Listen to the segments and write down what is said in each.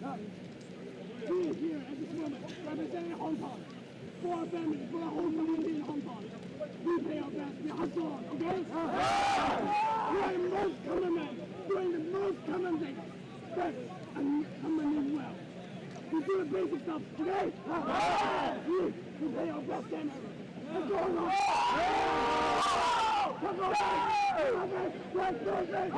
We here at this moment representing Hong Kong, for our families, for the whole community in Hong Kong. We pay our best, we hustle on, okay? We are the most common men, doing the most common things, best and common well. We do the basic stuff, okay? We pay our best and let's go Hong Kong! Let's go back! Let's go back!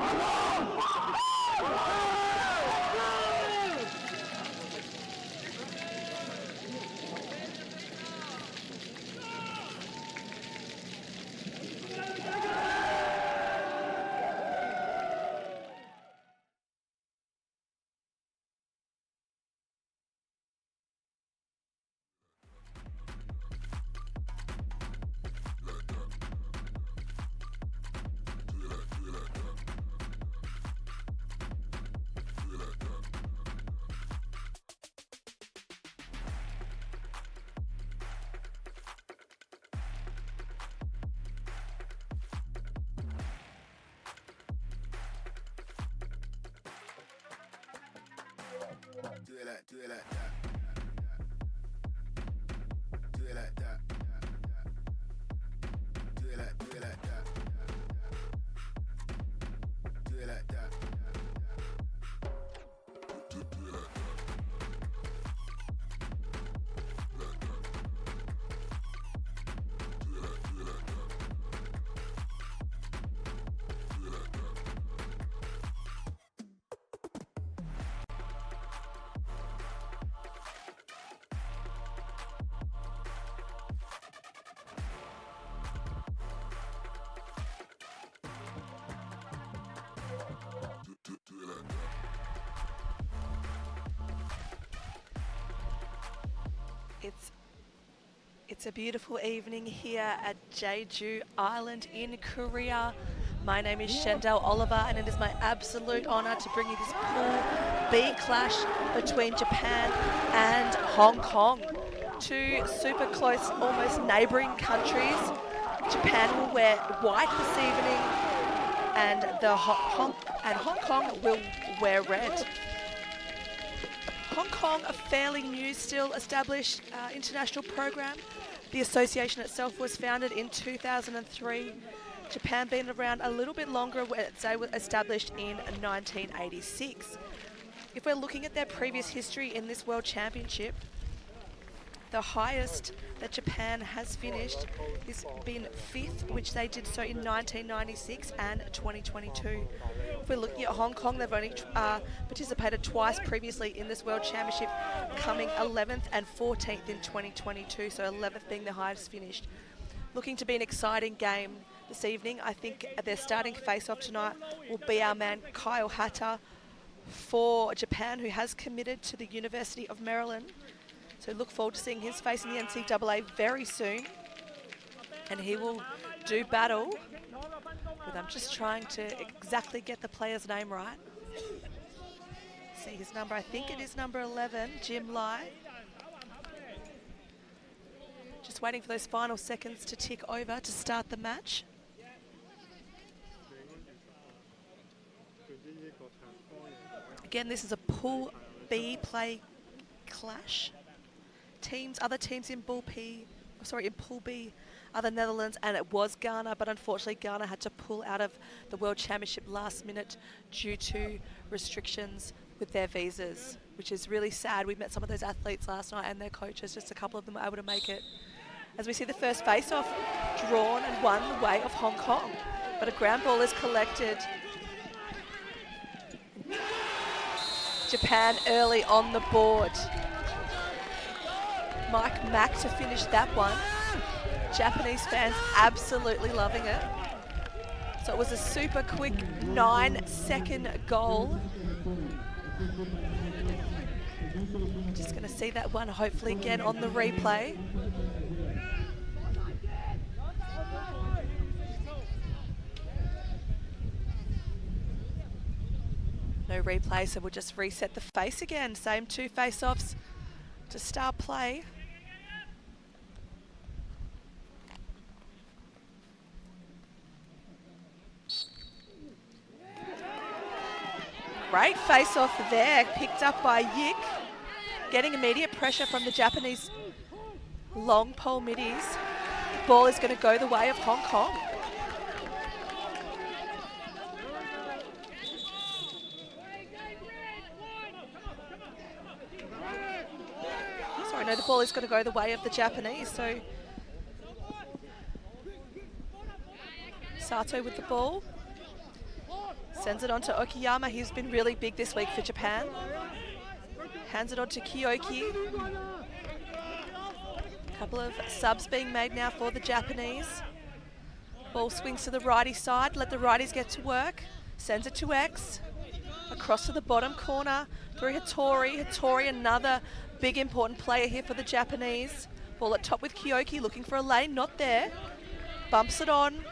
Do it like that. Do it like that. Do it like that. Do it like that. Do it like that. It's a beautiful evening here at Jeju Island in Korea. My name is Shendell Oliver and it is my absolute honour to bring you this Pool B clash between Japan and Hong Kong. Two super close, almost neighbouring countries. Japan will wear white this evening and Hong Kong will wear red. Hong Kong, a fairly new, still established international program. The association itself was founded in 2003. Japan been around a little bit longer, they were established in 1986. If we're looking at their previous history in this World Championship, the highest that Japan has finished has been 5th, which they did so in 1996 and 2022. If we're looking at Hong Kong, they've only participated twice previously in this World Championship, coming 11th and 14th in 2022, so 11th being the highest finished. Looking to be an exciting game this evening. I think their starting face-off tonight will be our man Kyle Hatter for Japan, who has committed to the University of Maryland. So look forward to seeing his face in the NCAA very soon. And he will do battle with, I'm just trying to exactly get the player's name right. See his number, I think it is number 11, Jim Lai. Just waiting for those final seconds to tick over to start the match. Again, this is a Pool B play clash. Other teams in Pool B are the Netherlands, and it was Ghana, but unfortunately Ghana had to pull out of the World Championship last minute due to restrictions with their visas, which is really sad. We met some of those athletes last night and their coaches, just a couple of them were able to make it. As we see the first face-off drawn and won the way of Hong Kong, but a ground ball is collected. Japan early on the board. Mike Mack to finish that one. Japanese fans absolutely loving it. So it was a super quick 9-second goal. Just going to see that one hopefully again on the replay. No replay, so we'll just reset the face again. Same two face-offs to start play. Great face-off there, picked up by Yik. Getting immediate pressure from the Japanese long pole middies. Ball is going to go the way of Hong Kong. Sorry, no, the ball is going to go the way of the Japanese. So Sato with the ball. Sends it on to Okiyama. He's been really big this week for Japan. Hands it on to Kyoki. Couple of subs being made now for the Japanese. Ball swings to the righty side. Let the righties get to work. Sends it to X. Across to the bottom corner through Hattori. Hattori, another big important player here for the Japanese. Ball at top with Kyoki, looking for a lane, not there. Bumps it on.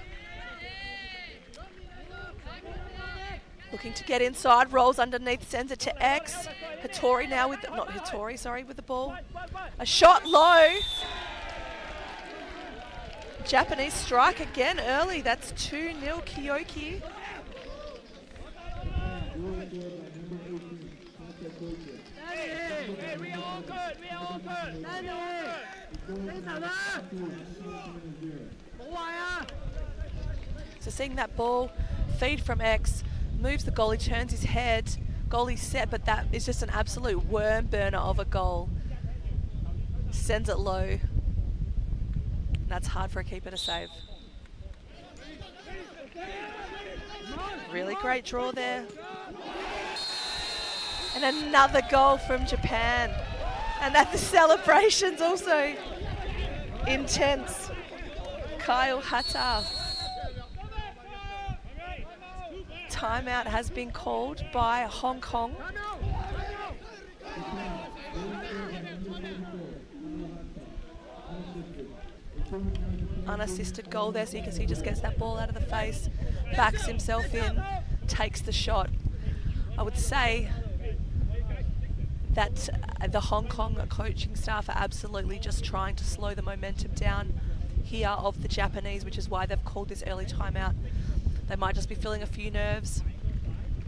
Looking to get inside, rolls underneath, sends it to X. Hattori now with, not Hattori, sorry, with the ball. A shot low. Japanese strike again early. That's 2-0 Kyoki. So seeing that ball feed from X, moves the goalie, turns his head, goalie's set, but that is just an absolute worm burner of a goal. Sends it low. And that's hard for a keeper to save. Really great draw there. And another goal from Japan. And that the celebration's also intense. Kyle Hata. Timeout has been called by Hong Kong. Unassisted goal there, so you can see he just gets that ball out of the face, backs himself in, takes the shot. I would say that the Hong Kong coaching staff are absolutely just trying to slow the momentum down here of the Japanese, which is why they've called this early timeout. They might just be feeling a few nerves.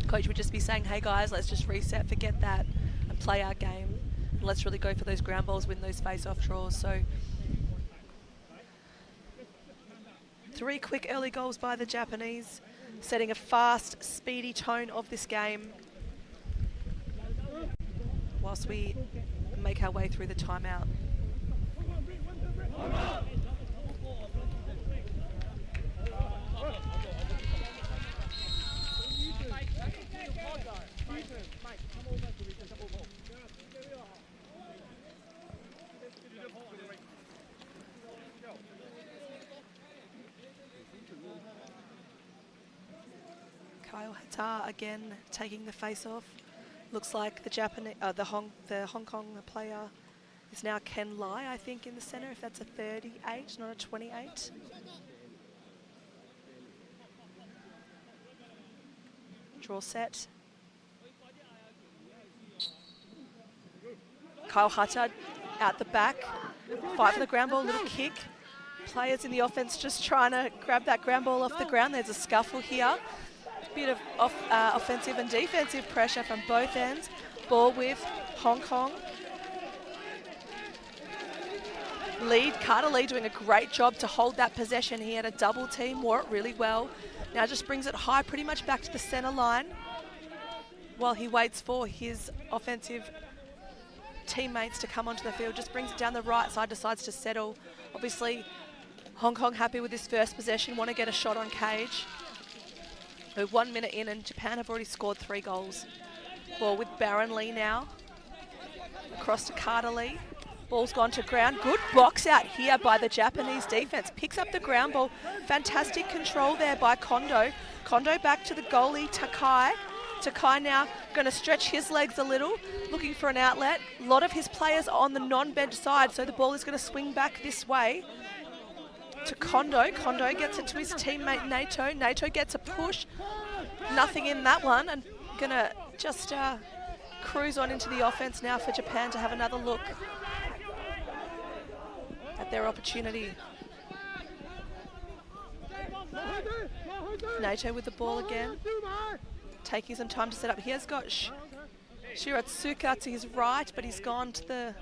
Coach would just be saying, hey guys, let's just reset, forget that, and play our game. And let's really go for those ground balls, win those face-off draws. So 3 quick early goals by the Japanese, setting a fast, speedy tone of this game whilst we make our way through the timeout. Kyle Hata again taking the face off. Looks like the Japanese, the Hong Kong player is now Ken Lai, I think, in the centre. If that's a 38, not a 28. Draw set. Kyle Hata out the back. Fight for the ground ball, little kick. Players in the offense just trying to grab that ground ball off the ground. There's a scuffle here. Bit of offensive and defensive pressure from both ends. Ball with Hong Kong. Carter Lee doing a great job to hold that possession. He had a double team, wore it really well. Now just brings it high, pretty much back to the centre line while he waits for his offensive teammates to come onto the field. Just brings it down the right side, decides to settle. Obviously, Hong Kong happy with this first possession, want to get a shot on cage. We're 1 minute in and Japan have already scored 3 goals. Ball with Baron Lee now. Across to Carter Lee. Ball's gone to ground. Good box out here by the Japanese defense. Picks up the ground ball. Fantastic control there by Kondo. Kondo back to the goalie, Takai. Takai now going to stretch his legs a little, looking for an outlet. A lot of his players are on the non-bench side, so the ball is going to swing back this way to Kondo. Kondo gets it to his teammate Nato. Nato gets a push. Nothing in that one, and going to just cruise on into the offense now for Japan to have another look at their opportunity. Nato with the ball again. taking some time to set up. He has got Shiratsuka to his right, but he's gone to the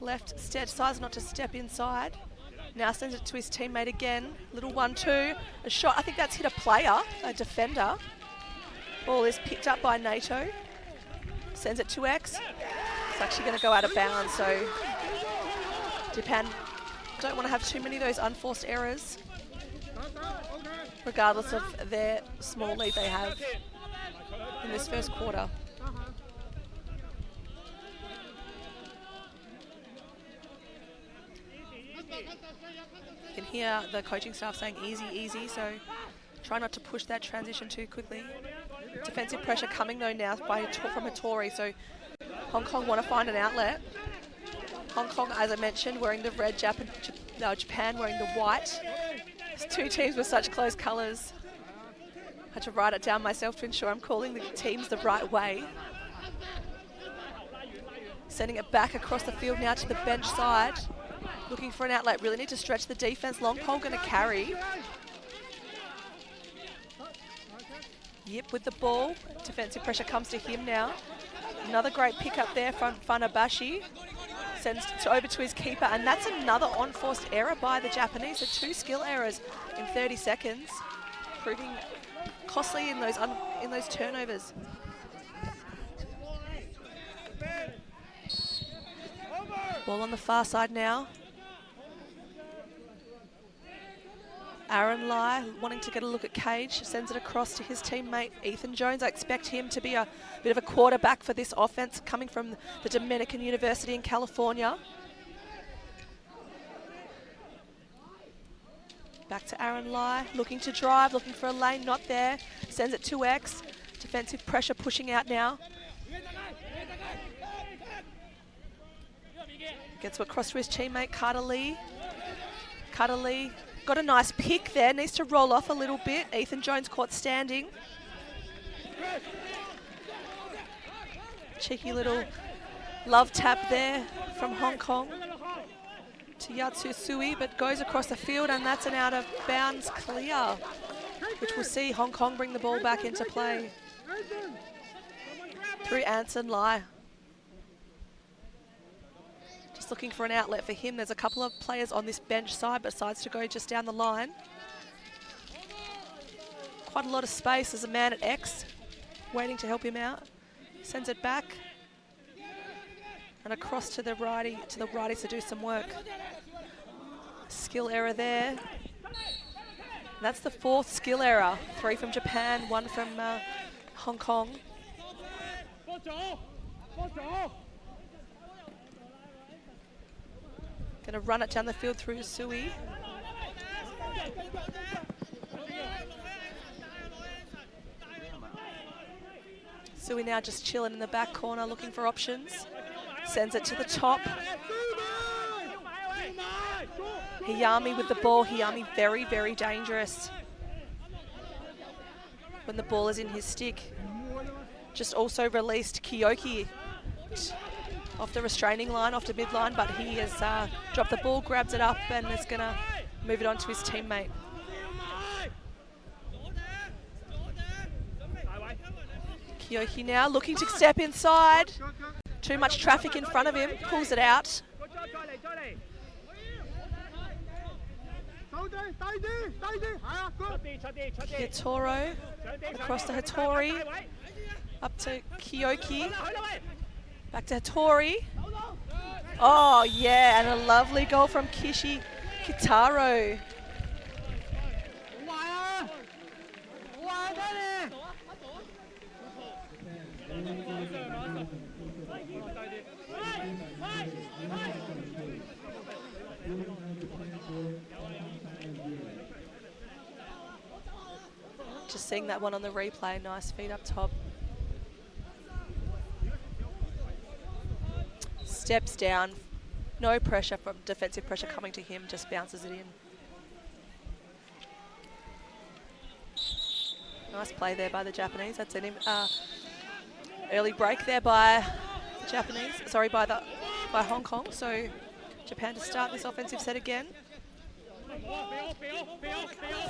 left, decides not to step inside. Now sends it to his teammate again. Little 1-2, a shot. I think that's hit a player, a defender. Ball is picked up by NATO. Sends it to X. It's actually going to go out of bounds, so Japan don't want to have too many of those unforced errors, regardless of their small lead they have in this first quarter. You can hear the coaching staff saying easy, easy, so try not to push that transition too quickly. Defensive pressure coming though now from Hattori, so Hong Kong want to find an outlet. Hong Kong, as I mentioned, wearing the red, Japan wearing the white. There's two teams with such close colours. I had to write it down myself to ensure I'm calling the teams the right way. Sending it back across the field now to the bench side. Looking for an outlet, really need to stretch the defense. Long pole going to carry. Yip with the ball. Defensive pressure comes to him now. Another great pick up there from Funabashi. Sends it over to his keeper, and that's another unforced error by the Japanese. So 2 skill errors in 30 seconds, proving costly in those turnovers. Ball on the far side now. Aaron Lai wanting to get a look at Cage, sends it across to his teammate Ethan Jones. I expect him to be a bit of a quarterback for this offense, coming from the Dominican University in California. Back to Aaron Lai, looking to drive, looking for a lane, not there. Sends it to X. Defensive pressure pushing out now. Gets across to his teammate Carter Lee. Carter Lee got a nice pick there, needs to roll off a little bit. Ethan Jones caught standing. Cheeky little love tap there from Hong Kong to Yatsu Sui, but goes across the field, and that's an out of bounds clear, which will see Hong Kong bring the ball back into play through Anson Lai. Just looking for an outlet for him. There's a couple of players on this bench side, but decides to go just down the line. Quite a lot of space. There's a man at X waiting to help him out. Sends it back and across to the righties to do some work. Skill error there. That's the 4th skill error. 3 from Japan, 1 from Hong Kong. Going to run it down the field through Sui. Sui now just chilling in the back corner, looking for options. Sends it to the top. Hiyami with the ball. Hiyami very, very dangerous when the ball is in his stick. Just also released Kiyoki off the restraining line, off the midline, but he has dropped the ball, grabs it up, and is going to move it on to his teammate. Kiyoki now looking to step inside. Too much traffic in front of him, pulls it out. Hitoro across to Hattori, up to Kiyoki. Back to Hattori. Oh, yeah, and a lovely goal from Kishi Kitaro. Just seeing that one on the replay. Nice feed up top. Steps down, no pressure from defensive pressure coming to him, just bounces it in. Nice play there by the Japanese. That's an early break there by the Japanese. Sorry, by Hong Kong. So Japan to start this offensive set again.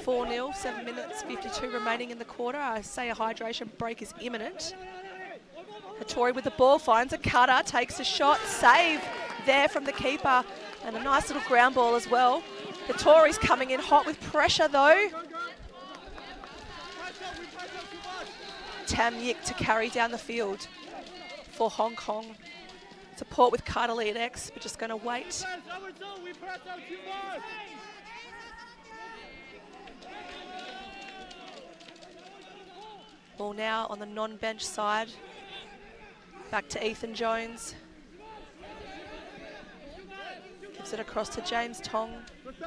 4-0, 7 minutes 52 remaining in the quarter. I say a hydration break is imminent. Hattori with the ball, finds a cutter, takes a shot, save there from the keeper, and a nice little ground ball as well. Hattori's coming in hot with pressure though. Tam Yik to carry down the field for Hong Kong. Support with Carterly at X. We're just going to wait. Ball now on the non-bench side. Back to Ethan Jones. Gives it across to James Tong.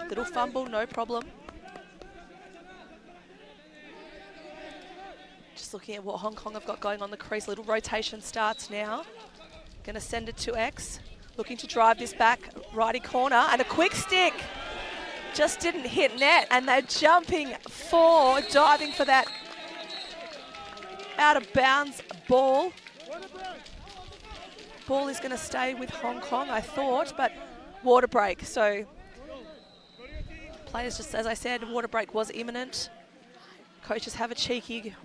Little fumble, no problem. Just looking at what Hong Kong have got going on the crease. Little rotation starts now. Going to send it to X. Looking to drive this back. Righty corner and a quick stick. Just didn't hit net, and they're jumping for, diving for that out of bounds ball. Ball is going to stay with Hong Kong, I thought, but water break. So players, just as I said, water break was imminent. Coaches have a cheeky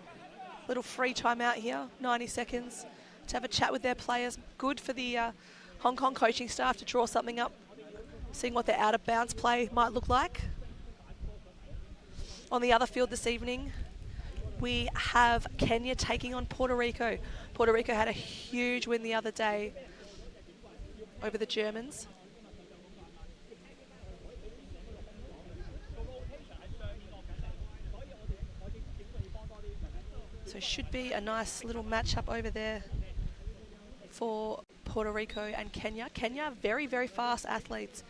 little free time out here, 90 seconds, to have a chat with their players. Good for the Hong Kong coaching staff to draw something up, seeing what their out of bounds play might look like. On the other field this evening, we have Kenya taking on Puerto Rico. Puerto Rico had a huge win the other day over the Germans. So should be a nice little matchup over there for Puerto Rico and Kenya. Kenya, very, very fast athletes.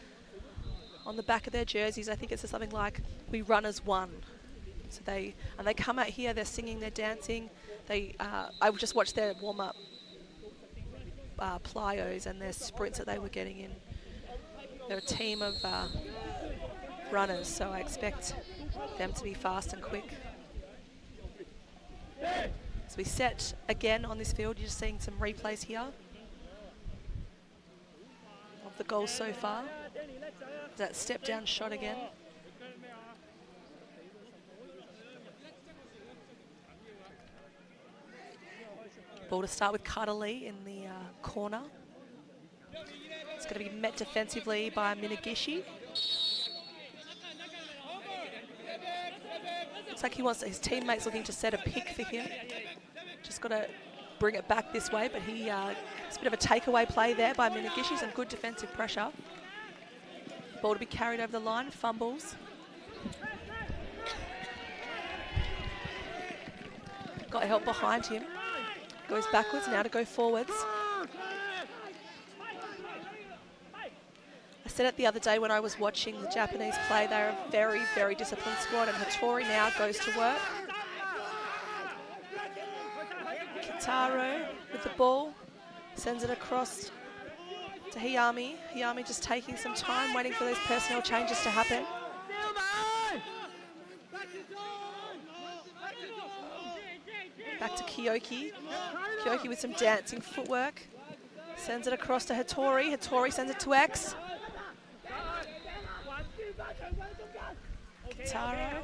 On the back of their jerseys, I think it says something like, "We run as one." So they come out here, they're singing, they're dancing. I just watched their warm-up plyos and their sprints that they were getting in. They're a team of runners, so I expect them to be fast and quick. So we set again on this field. You're just seeing some replays here of the goals so far. That step down shot again. Ball to start with Carter Lee in the corner. It's going to be met defensively by Minagishi. Looks like he wants his teammates looking to set a pick for him. Just got to bring it back this way, but it's a bit of a takeaway play there by Minagishi. Some good defensive pressure. Ball to be carried over the line, fumbles. Got help behind him. Goes backwards, now to go forwards. I said it the other day when I was watching the Japanese play, they're a very, very disciplined squad, and Hattori now goes to work. Kitaro with the ball, sends it across to Hiyami. Hiyami just taking some time, waiting for those personnel changes to happen. Back to Kyoki. Kyoki with some dancing footwork. Sends it across to Hattori. Hattori sends it to X. Kitaro.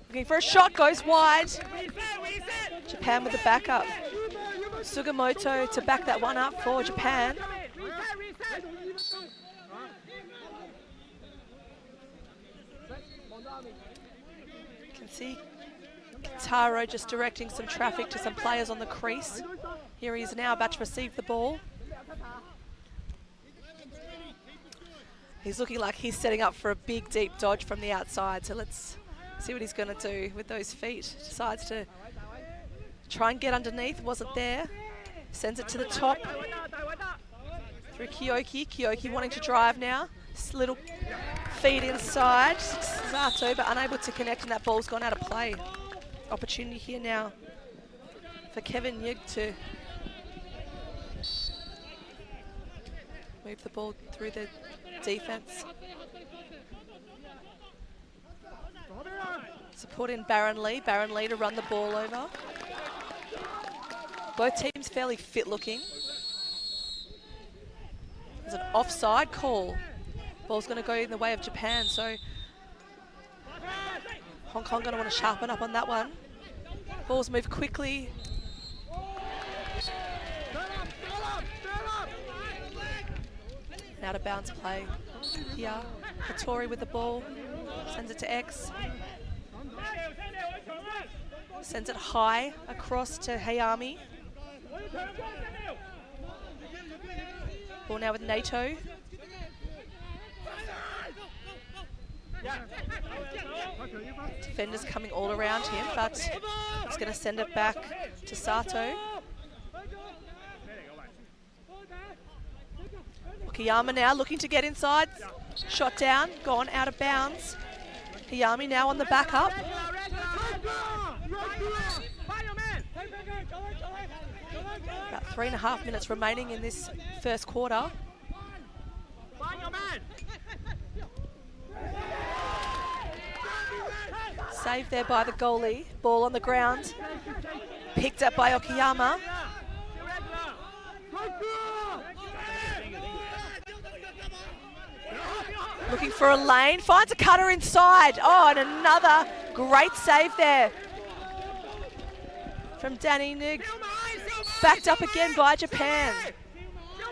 Looking for a shot, goes wide. Japan with the backup. Sugimoto to back that one up for Japan. You can see Kitaro just directing some traffic to some players on the crease. Here he is now about to receive the ball. He's looking like he's setting up for a big, deep dodge from the outside. So let's see what he's going to do with those feet. Decides to try and get underneath. Wasn't there. Sends it to the top. Through Kyoki. Kyoki wanting to drive now. This little feed inside. Zato, but unable to connect, and that ball's gone out of play. Opportunity here now for Kevin Yig to move the ball through the defense. Support in Baron Lee. Baron Lee to run the ball over. Both teams fairly fit looking. There's an offside call. Ball's going to go in the way of Japan, so Hong Kong going to want to sharpen up on that one. Balls move quickly. Out of bounds play here. Hattori with the ball. Sends it to X. Sends it high across to Hayami. Ball now with NATO. Defenders coming all around him, but he's going to send it back to Sato. Okayama now looking to get inside. Shot down, gone out of bounds. Hayami now on the back up. About 3.5 minutes remaining in this first quarter. Saved there by the goalie. Ball on the ground. Picked up by Okayama. Looking for a lane. Finds a cutter inside. Oh, and another great save there from Danny Nig. Backed up again by Japan.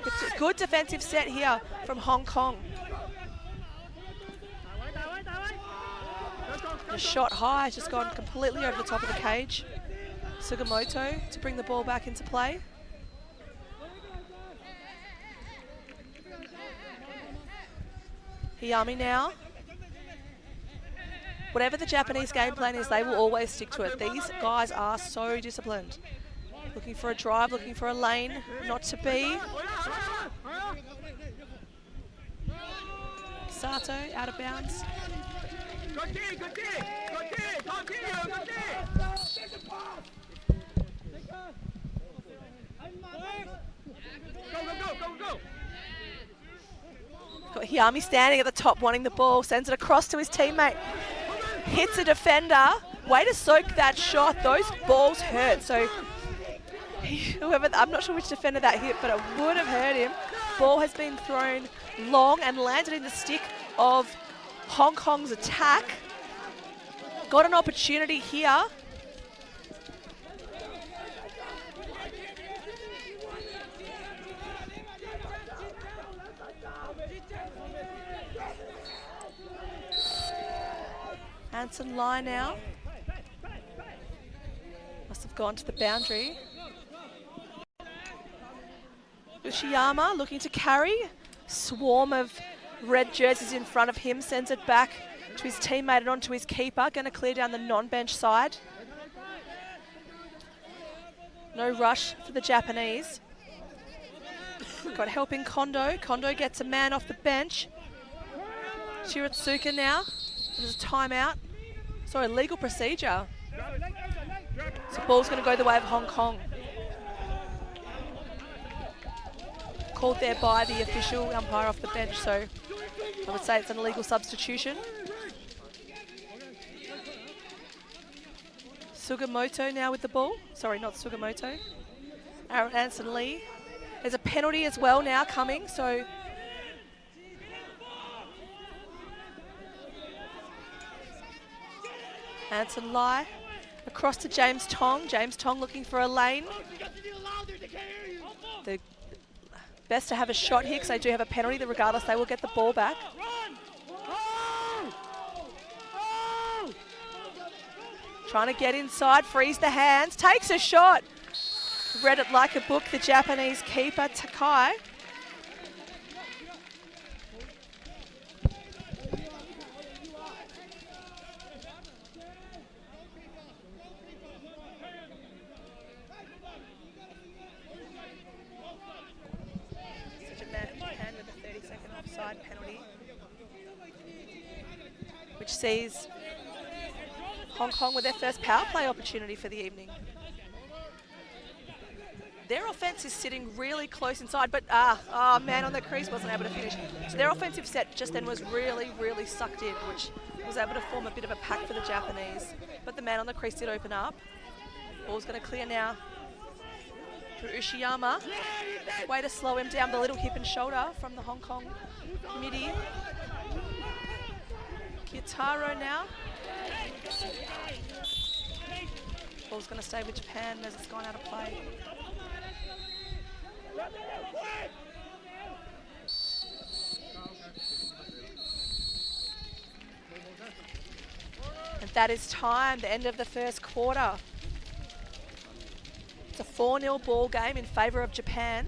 It's a good defensive set here from Hong Kong. The shot high has just gone completely over the top of the cage. Sugimoto to bring the ball back into play. Hayami now. Whatever the Japanese game plan is, they will always stick to it. These guys are so disciplined. Looking for a drive, looking for a lane, not to be. Sato out of bounds. Got Hayami standing at the top wanting the ball, sends it across to his teammate. Hits a defender. Way to soak that shot. Those balls hurt. So whoever, I'm not sure which defender that hit, but it would have hurt him. Ball has been thrown long and landed in the stick of Hong Kong's attack. Got an opportunity here. Hanson Lai now. Must have gone to the boundary. Ushiyama looking to carry. Swarm of red jerseys in front of him. Sends it back to his teammate and onto his keeper. Going to clear down the non-bench side. No rush for the Japanese. Got helping Kondo. Kondo gets a man off the bench. Shiratsuka now. There's a timeout. Sorry, legal procedure. So ball's going to go the way of Hong Kong. Called there by the official umpire off the bench, so I would say it's an illegal substitution. Sugimoto now with the ball. Sorry, not Sugimoto. Aaron Anson Lee. There's a penalty as well now coming, so Hanson Lai across to James Tong. James Tong looking for a lane. The best to have a shot here because they do have a penalty. Regardless, they will get the ball back. Trying to get inside, frees the hands, takes a shot. Read it like a book, the Japanese keeper, Takai. Japan with a 30-second offside penalty, which sees Hong Kong with their first power play opportunity for the evening. Their offense is sitting really close inside, but man on the crease wasn't able to finish. So their offensive set just then was really, really sucked in, which was able to form a bit of a pack for the Japanese. But the man on the crease did open up. Ball's going to clear now through Ushiyama. Way to slow him down, the little hip and shoulder from the Hong Kong committee. Kitaro now. Ball's going to stay with Japan as it's gone out of play. And that is time, the end of the first quarter. It's a 4-0 ball game in favour of Japan.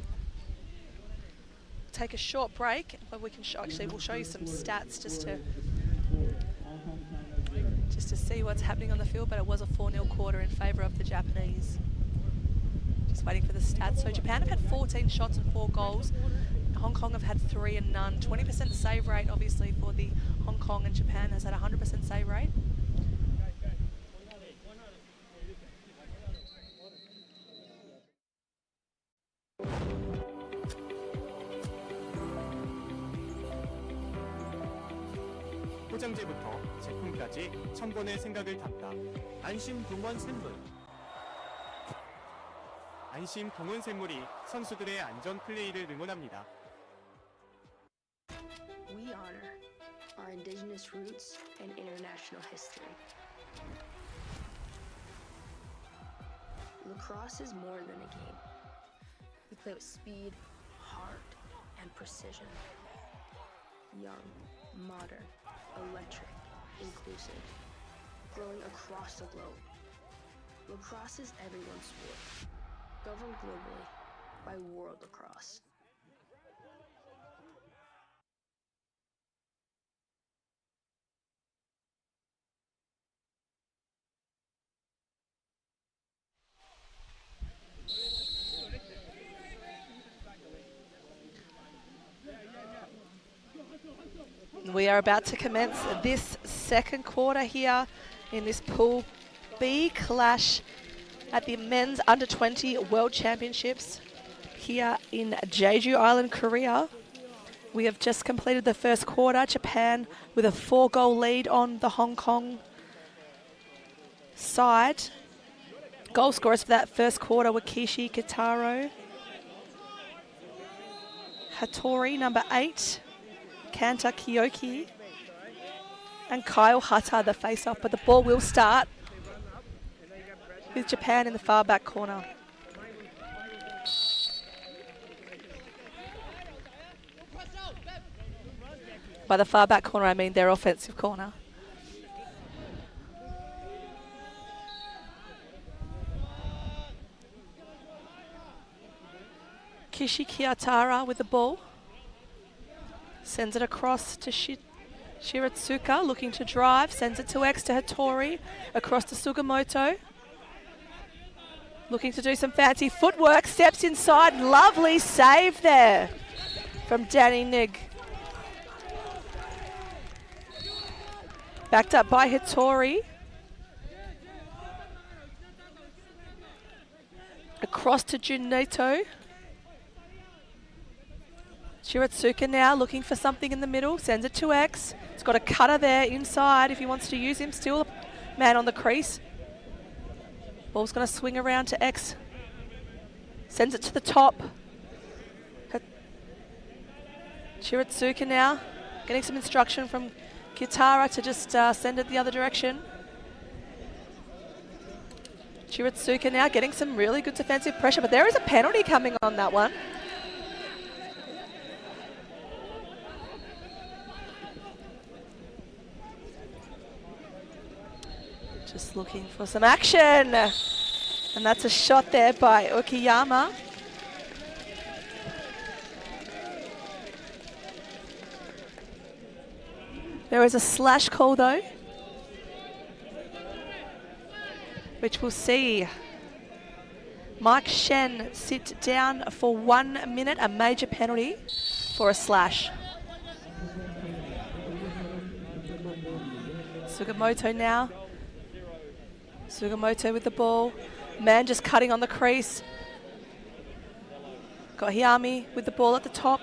Take a short break, but we can we'll show you some stats just to see what's happening on the field, but it was a 4-0 quarter in favour of the Japanese. Just waiting for the stats. So Japan have had 14 shots and 4 goals. Hong Kong have had 3 and none. 20% save rate, obviously, for the Hong Kong, and Japan has had 100% save rate. 포장재부터 제품까지 1000번의 생각을 담다. 안심 동원 샘물. 안심 동원 샘물이 선수들의 안전 플레이를 응원합니다. We honor our indigenous roots and international history. Lacrosse is more than a game. We play with speed, heart, and precision. Young, modern, electric, inclusive, growing across the globe. Lacrosse is everyone's sport, governed globally by World Lacrosse. We are about to commence this second quarter here in this Pool B clash at the Men's Under-20 World Championships here in Jeju Island, Korea. We have just completed the first quarter. Japan with a 4-goal lead on the Hong Kong side. Goal scorers for that first quarter were Kishi Kitaro, Hattori, number 8, Kanta Kiyoki, and Kyle Hata, the face-off. But the ball will start with Japan in the far back corner. By the far back corner, I mean their offensive corner. Kishi Kiyatara with the ball. Sends it across to Shiratsuka, looking to drive. Sends it to X to Hattori. Across to Sugimoto. Looking to do some fancy footwork. Steps inside. Lovely save there from Danny Nig. Backed up by Hattori. Across to Junito. Shiratsuka now looking for something in the middle. Sends it to X. He's got a cutter there inside if he wants to use him. Still a man on the crease. Ball's going to swing around to X. Sends it to the top. Shiratsuka now getting some instruction from Kitara to just send it the other direction. Shiratsuka now getting some really good defensive pressure, but there is a penalty coming on that one. Just looking for some action. And that's a shot there by Okiyama. There is a slash call though, which will see Mike Shen sit down for 1 minute, a major penalty for a slash. Sugimoto now. Sugimoto with the ball. Man just cutting on the crease. Got Hiyami with the ball at the top.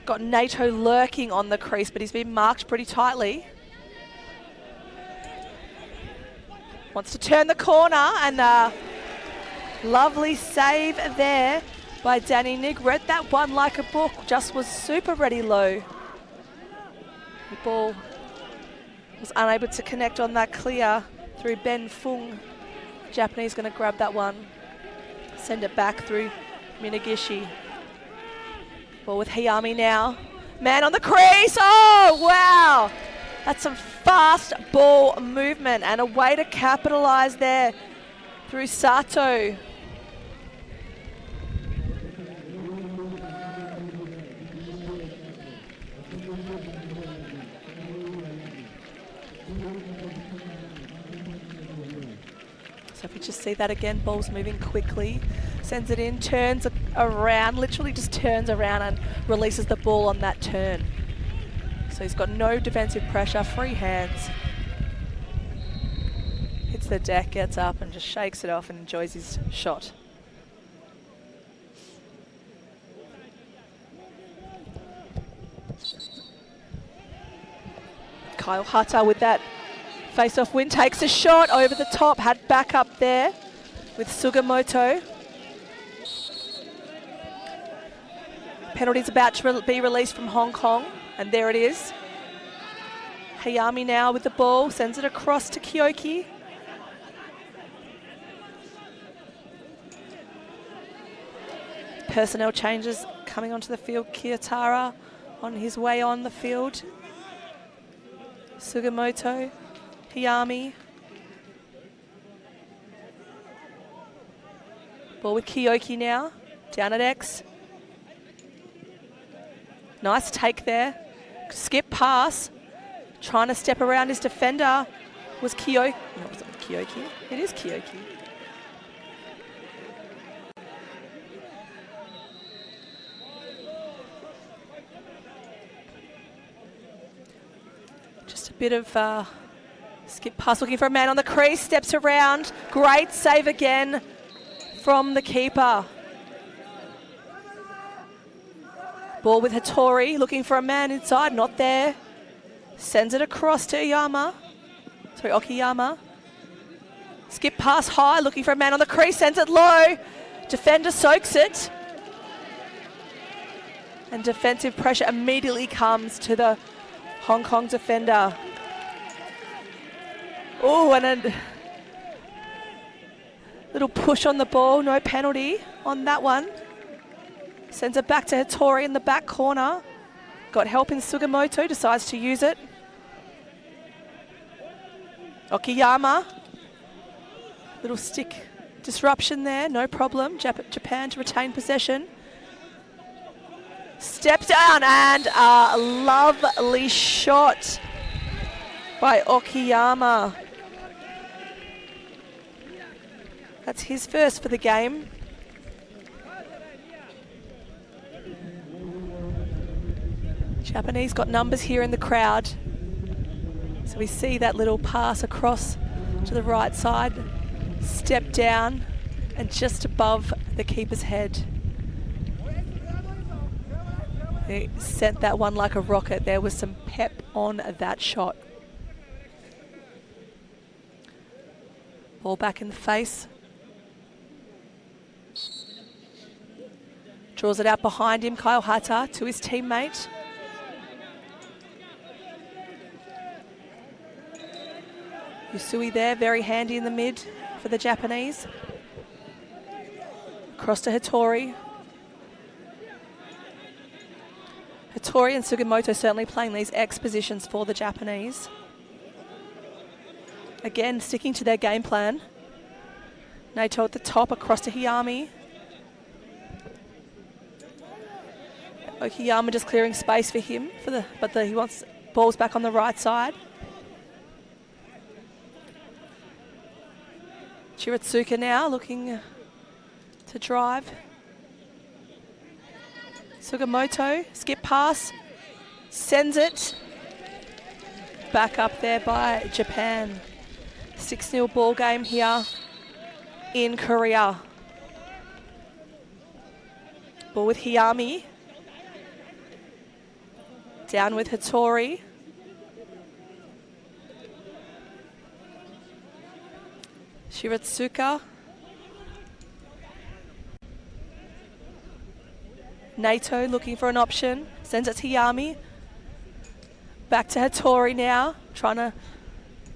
Got Nato lurking on the crease, but he's been marked pretty tightly. Wants to turn the corner, and a lovely save there by Danny Nig. Read that one like a book, just was super ready low. The ball was unable to connect on that clear through Ben Fung. Japanese going to grab that one, send it back through Minagishi. Ball with Hayami now. Man on the crease. Oh, wow. That's some fast ball movement and a way to capitalize there through Sato. So if you just see that again, ball's moving quickly, sends it in, turns around, literally just turns around and releases the ball on that turn. So he's got no defensive pressure, free hands. Hits the deck, gets up and just shakes it off and enjoys his shot. Kyle Hata with that face-off win, takes a shot over the top, had backup there with Sugimoto. Penalty's about to be released from Hong Kong, and there it is. Hayami now with the ball, sends it across to Kyoki. Personnel changes coming onto the field. Kiyotara on his way on the field. Sugimoto, Hayami. Ball with Kyoki now, down at X. Nice take there. Skip pass. Trying to step around his defender was Kyoki. No, it's not Kyoki. It is Kyoki. Just a bit of skip pass, looking for a man on the crease, steps around. Great save again from the keeper. Ball with Hattori, looking for a man inside, not there. Sends it across to Okiyama. Skip pass high, looking for a man on the crease, sends it low. Defender soaks it. And defensive pressure immediately comes to the Hong Kong defender. Oh, and a little push on the ball, no penalty on that one. Sends it back to Hattori in the back corner. Got help in Sugimoto, decides to use it. Okiyama. Little stick disruption there, no problem. Japan to retain possession. Steps down and a lovely shot by Okiyama. That's his first for the game. Japanese got numbers here in the crowd. So we see that little pass across to the right side, step down and just above the keeper's head. He sent that one like a rocket. There was some pep on that shot. Ball back in the face. Draws it out behind him, Kyle Hata, to his teammate. Usui there, very handy in the mid for the Japanese. Across to Hattori. Hattori and Sugimoto certainly playing these X positions for the Japanese. Again, sticking to their game plan. Naito at the top, across to Hayami. Okiyama just clearing space for him, but he wants balls back on the right side. Chiritsuka now looking to drive. Sugimoto, skip pass, sends it. Back up there by Japan. 6-0 ball game here in Korea. Ball with Hayami. Down with Hattori. Shiratsuka. Naito looking for an option. Sends it to Hayami. Back to Hattori now, trying to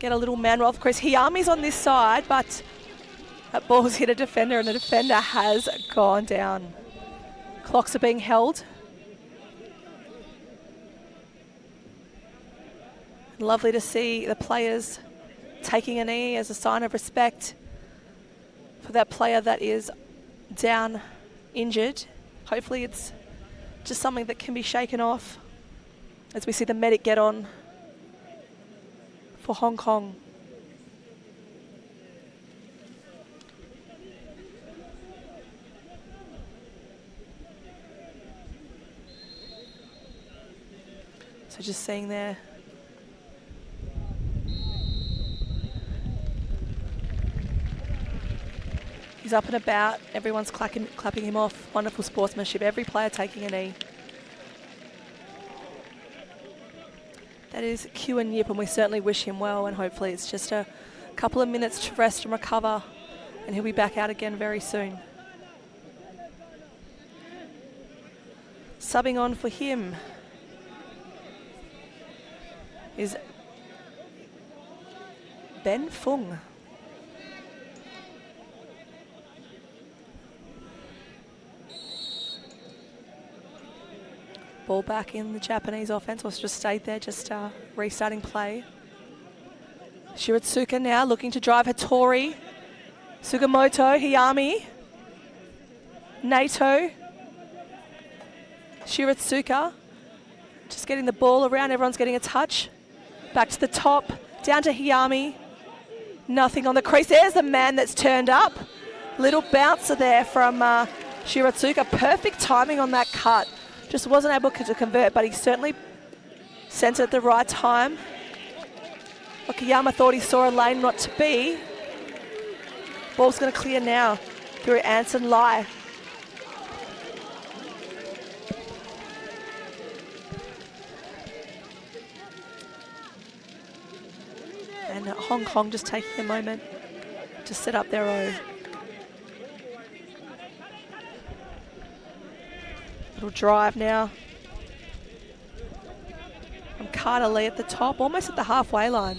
get a little man roll off the crease. Hiyami's on this side, but that ball's hit a defender, and the defender has gone down. Clocks are being held. Lovely to see the players taking a knee as a sign of respect for that player that is down injured. Hopefully it's just something that can be shaken off as we see the medic get on for Hong Kong. So just seeing there. He's up and about. Everyone's clapping him off. Wonderful sportsmanship. Every player taking a knee. That is Q and Yip, and we certainly wish him well, and hopefully it's just a couple of minutes to rest and recover, and he'll be back out again very soon. Subbing on for him is Ben Fung. Ball back in the Japanese offense, or just stayed there, just restarting play. Shiratsuka now looking to drive Hattori. Sugimoto, Hiyami. Nato. Shiratsuka. Just getting the ball around, everyone's getting a touch. Back to the top, down to Hiyami. Nothing on the crease. There's the man that's turned up. Little bouncer there from Shiratsuka. Perfect timing on that cut. Just wasn't able to convert, but he certainly sent it at the right time. Okayama thought he saw a lane not to be. Ball's going to clear now through Anson Lai. And Hong Kong just taking a moment to set up their own. Little drive now from Carter Lee at the top, almost at the halfway line.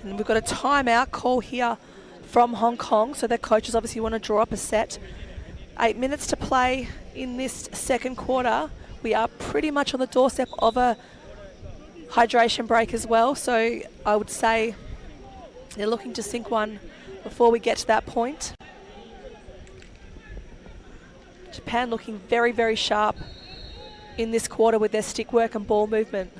And we've got a timeout call here from Hong Kong, so their coaches obviously want to draw up a set. 8 minutes to play in this second quarter. We are pretty much on the doorstep of a hydration break as well, so I would say they're looking to sink one before we get to that point. Japan looking very, very sharp in this quarter with their stick work and ball movement.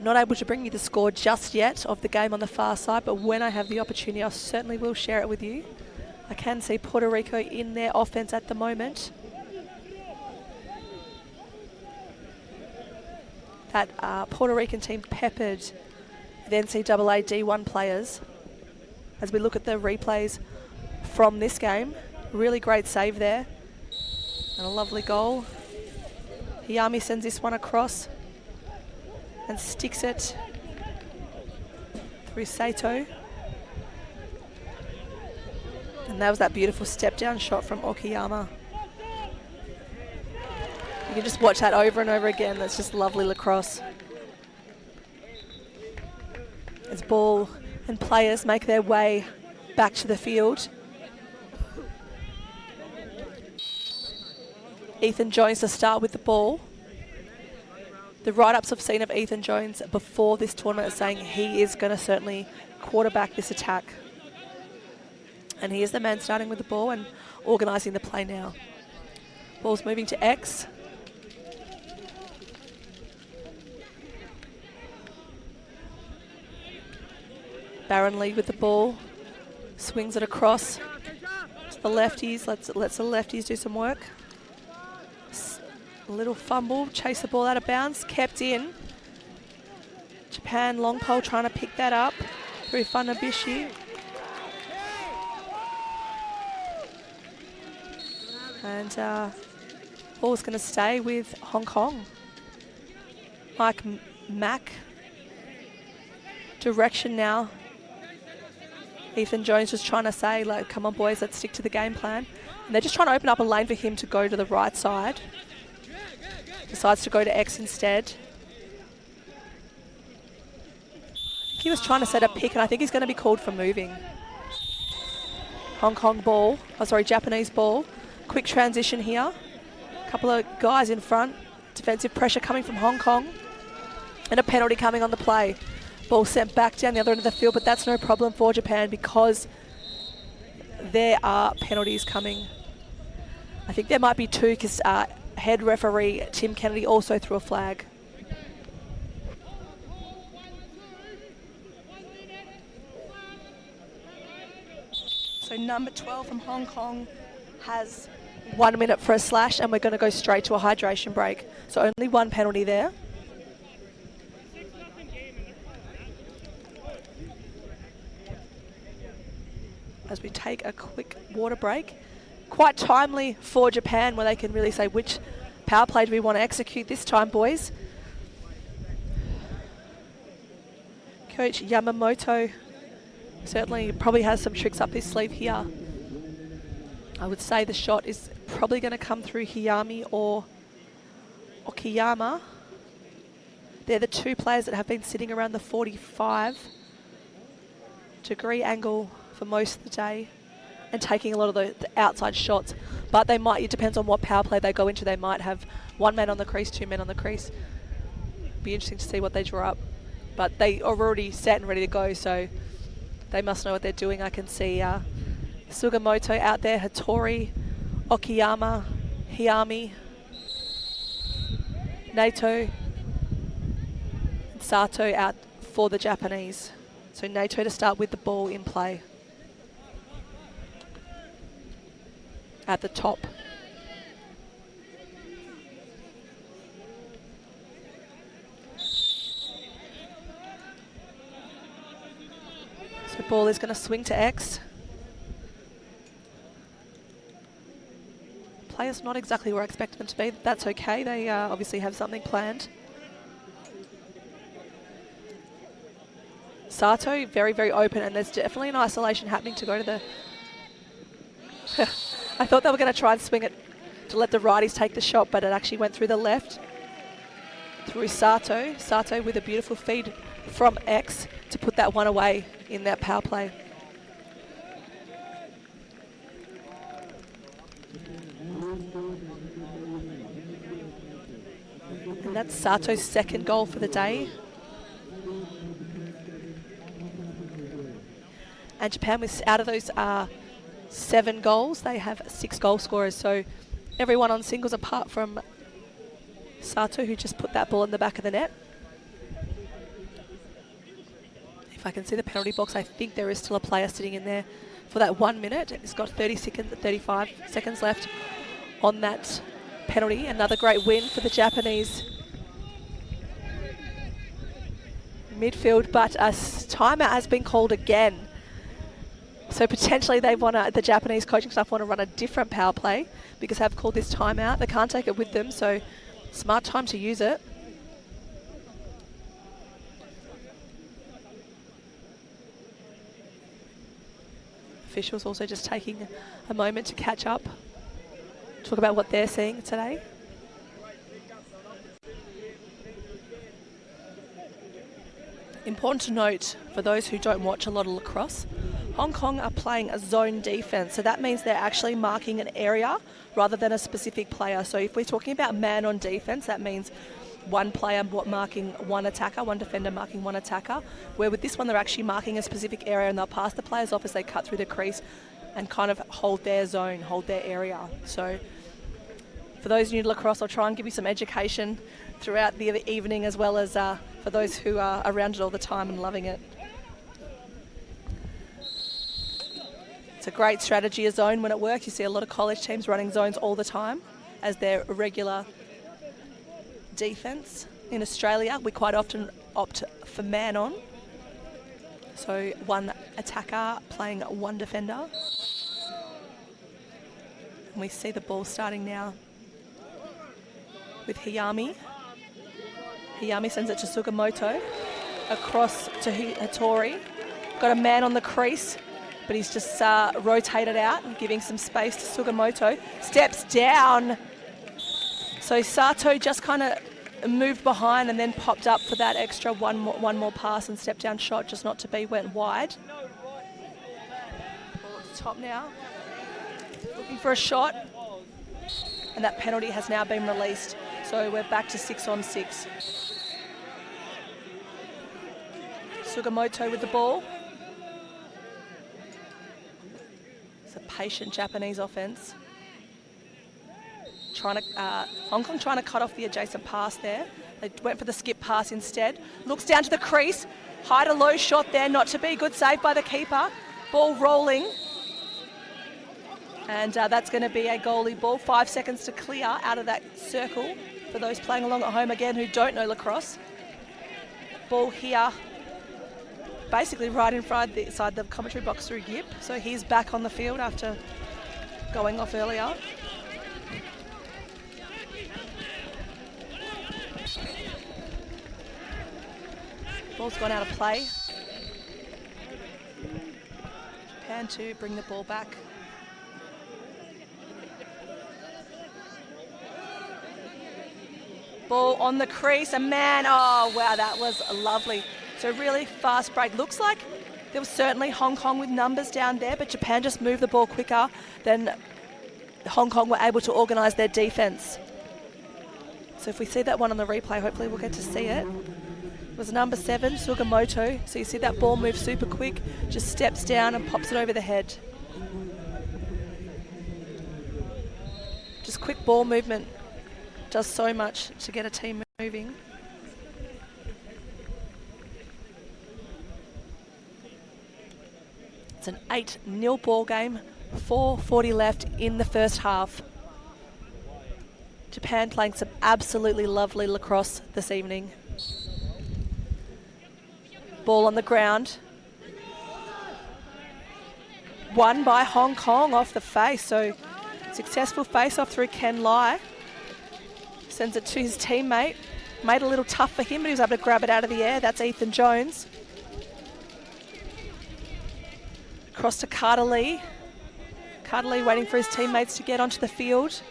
Not able to bring you the score just yet of the game on the far side, but when I have the opportunity, I certainly will share it with you. I can see Puerto Rico in their offense at the moment. That Puerto Rican team peppered the NCAA D1 players. As we look at the replays from this game, really great save there. And a lovely goal. Hiyami sends this one across and sticks it through Sato. And that was that beautiful step down shot from Okayama. You can just watch that over and over again. That's just lovely lacrosse. As ball and players make their way back to the field. Ethan Jones to start with the ball. The write-ups I've seen of Ethan Jones before this tournament are saying he is going to certainly quarterback this attack. And he is the man starting with the ball and organising the play now. Ball's moving to X. Baron Lee with the ball, swings it across to the lefties. Let's the lefties do some work. A little fumble, chase the ball out of bounds, kept in. Japan long pole trying to pick that up through Funabishi. And ball's going to stay with Hong Kong. Mike Mack. Direction now Ethan Jones just trying to say, like, come on, boys, let's stick to the game plan. And they're just trying to open up a lane for him to go to the right side. Decides to go to X instead. He was trying to set a pick, and I think he's going to be called for moving. Hong Kong ball. Oh, sorry, Japanese ball. Quick transition here. A couple of guys in front. Defensive pressure coming from Hong Kong. And a penalty coming on the play. Ball sent back down the other end of the field, but that's no problem for Japan because there are penalties coming. I think there might be two because head referee Tim Kennedy also threw a flag. So number 12 from Hong Kong has 1 minute for a slash, and we're going to go straight to a hydration break. So only one penalty there. As we take a quick water break. Quite timely for Japan, where they can really say which power play do we want to execute this time, boys. Coach Yamamoto certainly probably has some tricks up his sleeve here. I would say the shot is probably going to come through Hiyami or Okiyama. They're the two players that have been sitting around the 45-degree angle for most of the day and taking a lot of the outside shots. But they might, it depends on what power play they go into. They might have one man on the crease, two men on the crease. Be interesting to see what they draw up. But they are already set and ready to go, so they must know what they're doing. I can see Sugimoto out there, Hattori, Okiyama, Hiyami, Nato, and Sato out for the Japanese. So Nato to start with the ball in play. At the top. So ball is going to swing to X. Players not exactly where I expected them to be. That's okay. They obviously have something planned. Sato, very, very open, and there's definitely an isolation happening to go to the... I thought they were going to try and swing it to let the righties take the shot, but it actually went through the left. Through Sato. Sato with a beautiful feed from X to put that one away in that power play. And that's Sato's second goal for the day. And Japan, was out of those 7 goals, they have 6 goal scorers. So everyone on singles apart from Sato, who just put that ball in the back of the net. If I can see the penalty box, I think there is still a player sitting in there for that 1 minute. It's got 35 seconds left on that penalty. Another great win for the Japanese midfield, but a timeout has been called again. So potentially they the Japanese coaching staff want to run a different power play because they've called this timeout. They can't take it with them, so smart time to use it. Officials also just taking a moment to catch up, talk about what they're seeing today. Important to note, for those who don't watch a lot of lacrosse, Hong Kong are playing a zone defense. So that means they're actually marking an area rather than a specific player. So if we're talking about man on defense, that means one player marking one attacker, one defender marking one attacker. Where with this one, they're actually marking a specific area and they'll pass the players off as they cut through the crease and kind of hold their zone, hold their area. So for those new to lacrosse, I'll try and give you some education throughout the evening, as well as for those who are around it all the time and loving it. It's a great strategy, a zone when it works. You see a lot of college teams running zones all the time as their regular defense. In Australia, we quite often opt for man on. So one attacker playing one defender. And we see the ball starting now with Hiyami. Hiyami sends it to Sugimoto, across to Hattori. Got a man on the crease. but he's just rotated out and giving some space to Sugimoto. Steps down. So Sato just kind of moved behind and then popped up for that extra one more pass and step down shot, just not to be, went wide. Ball at the top now. Looking for a shot. And that penalty has now been released. So we're back to 6-on-6. Sugimoto with the ball. It's a patient Japanese offense. Hong Kong trying to cut off the adjacent pass there. They went for the skip pass instead. Looks down to the crease. High to low shot there, not to be. Good save by the keeper. Ball rolling. And that's going to be a goalie ball. 5 seconds to clear out of that circle for those playing along at home again who don't know lacrosse. Ball here, basically right inside the commentary box through Yip. So he's back on the field after going off earlier. Ball's gone out of play. Japan to bring the ball back. Ball on the crease, and man, oh wow, that was lovely. So really fast break. Looks like there was certainly Hong Kong with numbers down there, but Japan just moved the ball quicker than Hong Kong were able to organise their defence. So if we see that one on the replay, hopefully we'll get to see it. It was number 7, Sugimoto. So you see that ball move super quick, just steps down and pops it over the head. Just quick ball movement does so much to get a team moving. It's an 8-0 ball game, 4:40 left in the first half. Japan playing some absolutely lovely lacrosse this evening. Ball on the ground. Won by Hong Kong off the face, so successful face-off through Ken Lai. Sends it to his teammate. Made it a little tough for him, but he was able to grab it out of the air. That's Ethan Jones. Across to Carter Lee. Carter Lee waiting for his teammates to get onto the field.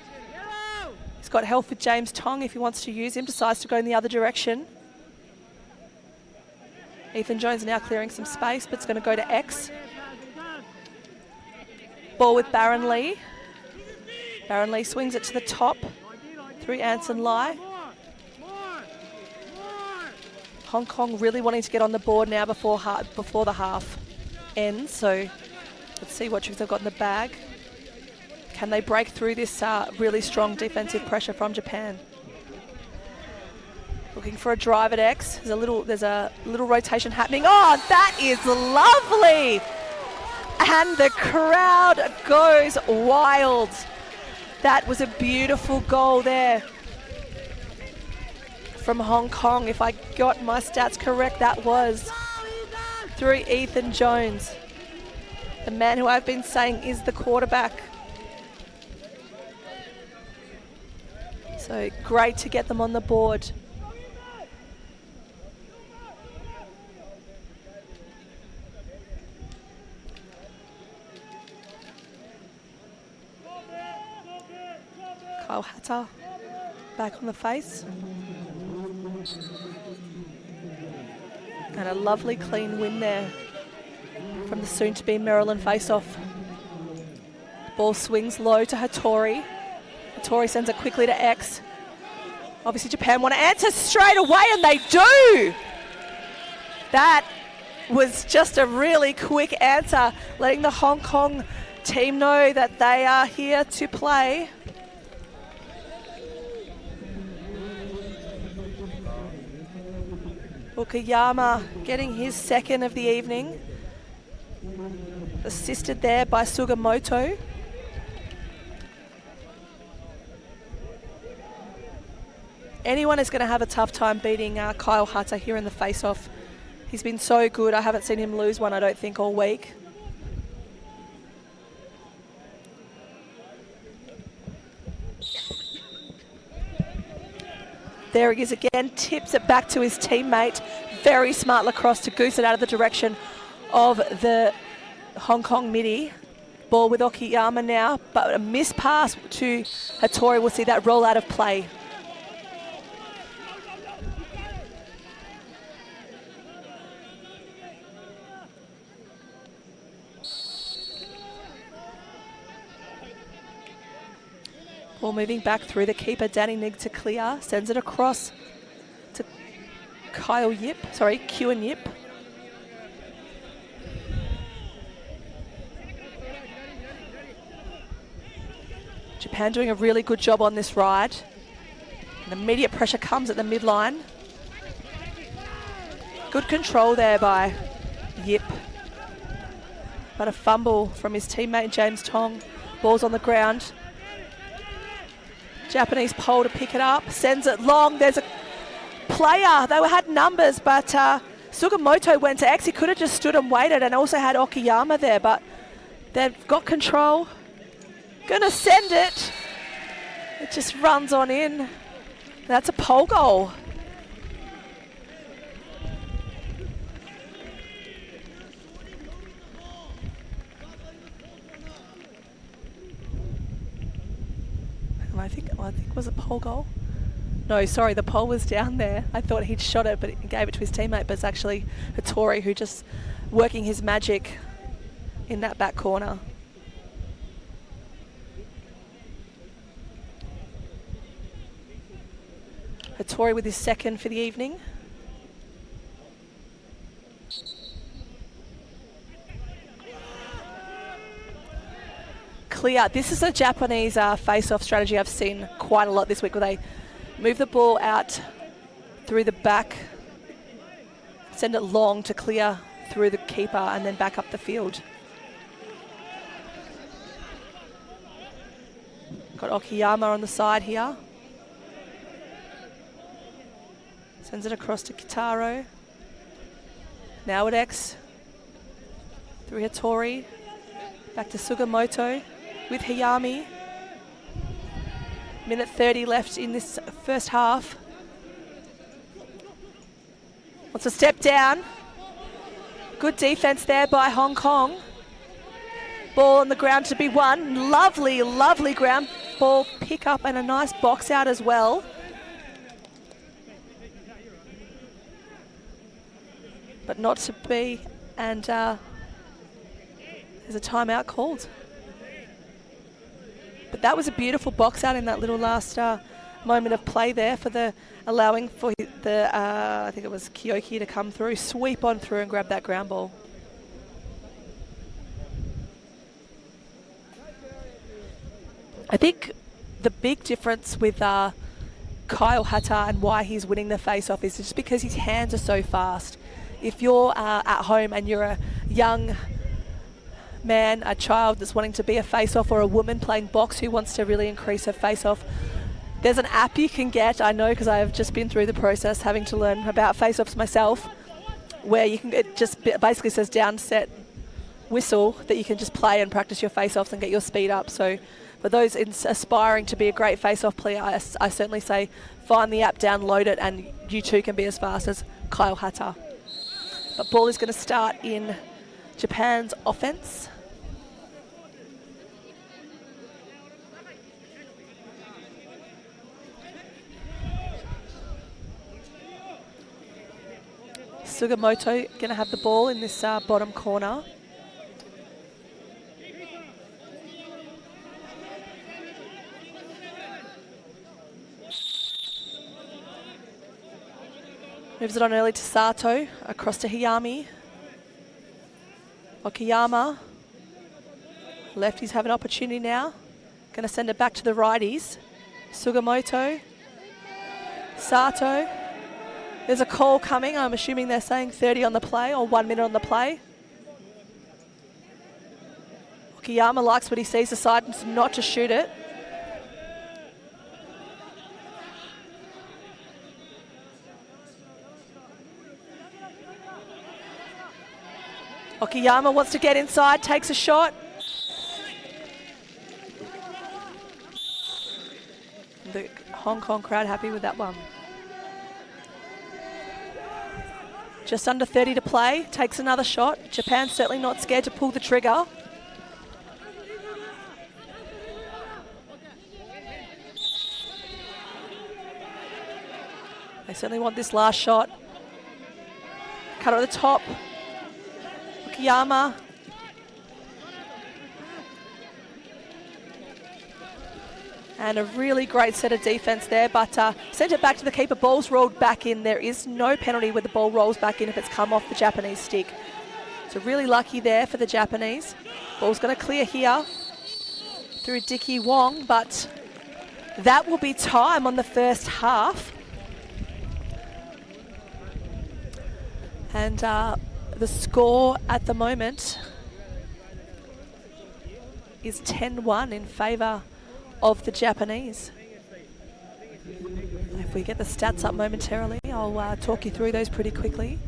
He's got help with James Tong if he wants to use him. Decides to go in the other direction. Ethan Jones now clearing some space, but it's going to go to X. Ball with Baron Lee. Baron Lee swings it to the top through Anson Lai. Hong Kong really wanting to get on the board now before the half ends. So let's see what tricks they've got in the bag. Can they break through this really strong defensive pressure from Japan? Looking for a drive at X. There's a little rotation happening. Oh, that is lovely! And the crowd goes wild. That was a beautiful goal there from Hong Kong. If I got my stats correct, that was through Ethan Jones, the man who I've been saying is the quarterback. So great to get them on the board. Kyle Hatter back on the face. And a lovely clean win there from the soon-to-be Maryland face-off. Ball swings low to Hattori. Hattori sends it quickly to X. Obviously Japan want to answer straight away, and they do! That was just a really quick answer, letting the Hong Kong team know that they are here to play. Okayama getting his second of the evening. Assisted there by Sugimoto. Anyone is going to have a tough time beating Kyle Hatter here in the face-off. He's been so good. I haven't seen him lose one, I don't think, all week. There he is again, tips it back to his teammate. Very smart lacrosse to goose it out of the direction of the Hong Kong midi. Ball with Okiyama now, but a missed pass to Hattori. We'll see that roll out of play. Ball moving back through the keeper, Danny Nig to clear. Sends it across to Kuen Yip. Japan doing a really good job on this ride. And immediate pressure comes at the midline. Good control there by Yip. But a fumble from his teammate James Tong. Ball's on the ground. Japanese pole to pick it up, sends it long. There's a player. They had numbers, but Sugimoto went to X. He could have just stood and waited, and also had Okiyama there, but they've got control. Gonna send it. It just runs on in. That's a pole goal. I think was it pole goal? No, sorry, the pole was down there. I thought he'd shot it, but he gave it to his teammate, but it's actually Hattori who just working his magic in that back corner. Hattori with his second for the evening. Clear. This is a Japanese face-off strategy I've seen quite a lot this week, where they move the ball out through the back, send it long to clear through the keeper, and then back up the field. Got Okiyama on the side here. Sends it across to Kitaro. Now at X. Through Hattori. Back to Sugimoto with Hayami. Minute 30 left in this first half. Wants a step down. Good defense there by Hong Kong. Ball on the ground to be won. Lovely, lovely ground ball pick up and a nice box out as well. But not to be, and there's a timeout called. But that was a beautiful box out in that little last moment of play there, for the allowing for the I think it was Kyoki to come through, sweep on through and grab that ground ball. I think the big difference with Kyle Hatta and why he's winning the face-off is just because his hands are so fast. If you're at home and you're a young man, a child that's wanting to be a face-off, or a woman playing box who wants to really increase her face-off, there's an app you can get, I know because I have just been through the process having to learn about face-offs myself, where you can, it just basically says down, set, whistle, that you can just play and practice your face-offs and get your speed up. So for those aspiring to be a great face-off player, I certainly say find the app, download it, and you too can be as fast as Kyle Hatta. But ball is going to start in Japan's offense. Sugimoto going to have the ball in this bottom corner. Moves it on early to Sato, across to Hayami. Okiyama. Lefties have an opportunity now. Going to send it back to the righties. Sugimoto. Sato. There's a call coming. I'm assuming they're saying 30 on the play, or 1 minute on the play. Okiyama likes what he sees, decides not to shoot it. Okiyama wants to get inside, takes a shot. The Hong Kong crowd happy with that one. Just under 30 to play, takes another shot. Japan certainly not scared to pull the trigger. They certainly want this last shot. Cut at the top. Okayama. And a really great set of defence there, but sent it back to the keeper. Ball's rolled back in. There is no penalty when the ball rolls back in if it's come off the Japanese stick. So really lucky there for the Japanese. Ball's going to clear here through Dicky Wong, but that will be time on the first half. And the score at the moment is 10-1 in favour of the Japanese. If we get the stats up momentarily, I'll talk you through those pretty quickly.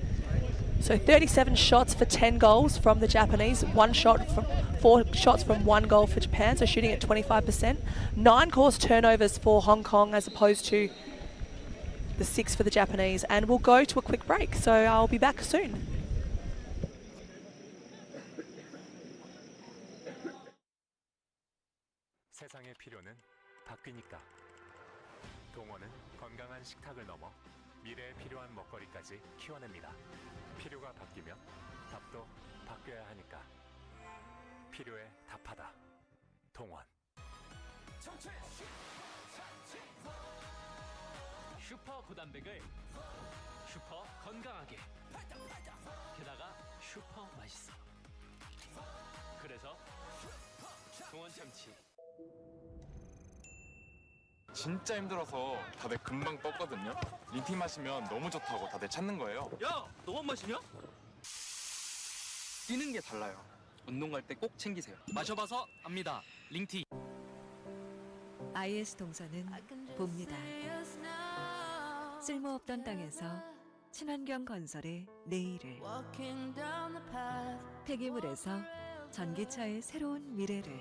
So 37 shots for 10 goals from the Japanese, 4 shots from 1 goal for Japan, so shooting at 25%. 9 course turnovers for Hong Kong as opposed to the 6 for the Japanese. And we'll go to a quick break, so I'll be back soon. 세상의 필요는 바뀌니까. 동원은 건강한 식탁을 넘어 미래에 필요한 먹거리까지 키워냅니다. 필요가 바뀌면 답도 바뀌어야 하니까. 필요에 답하다. 동원. 슈퍼 고단백을 슈퍼 건강하게, 게다가 슈퍼 맛있어. 그래서 동원 참치. 진짜 힘들어서 다들 금방 뻗거든요. 링티 마시면 너무 좋다고 다들 찾는 거예요. 야, 너만 마시냐? 뛰는 게 달라요. 운동 갈 때 꼭 챙기세요. 마셔봐서 압니다. 링티. IS 동서는 봅니다. 쓸모없던 땅에서 친환경 건설의 내일을, 폐기물에서 전기차의 새로운 미래를,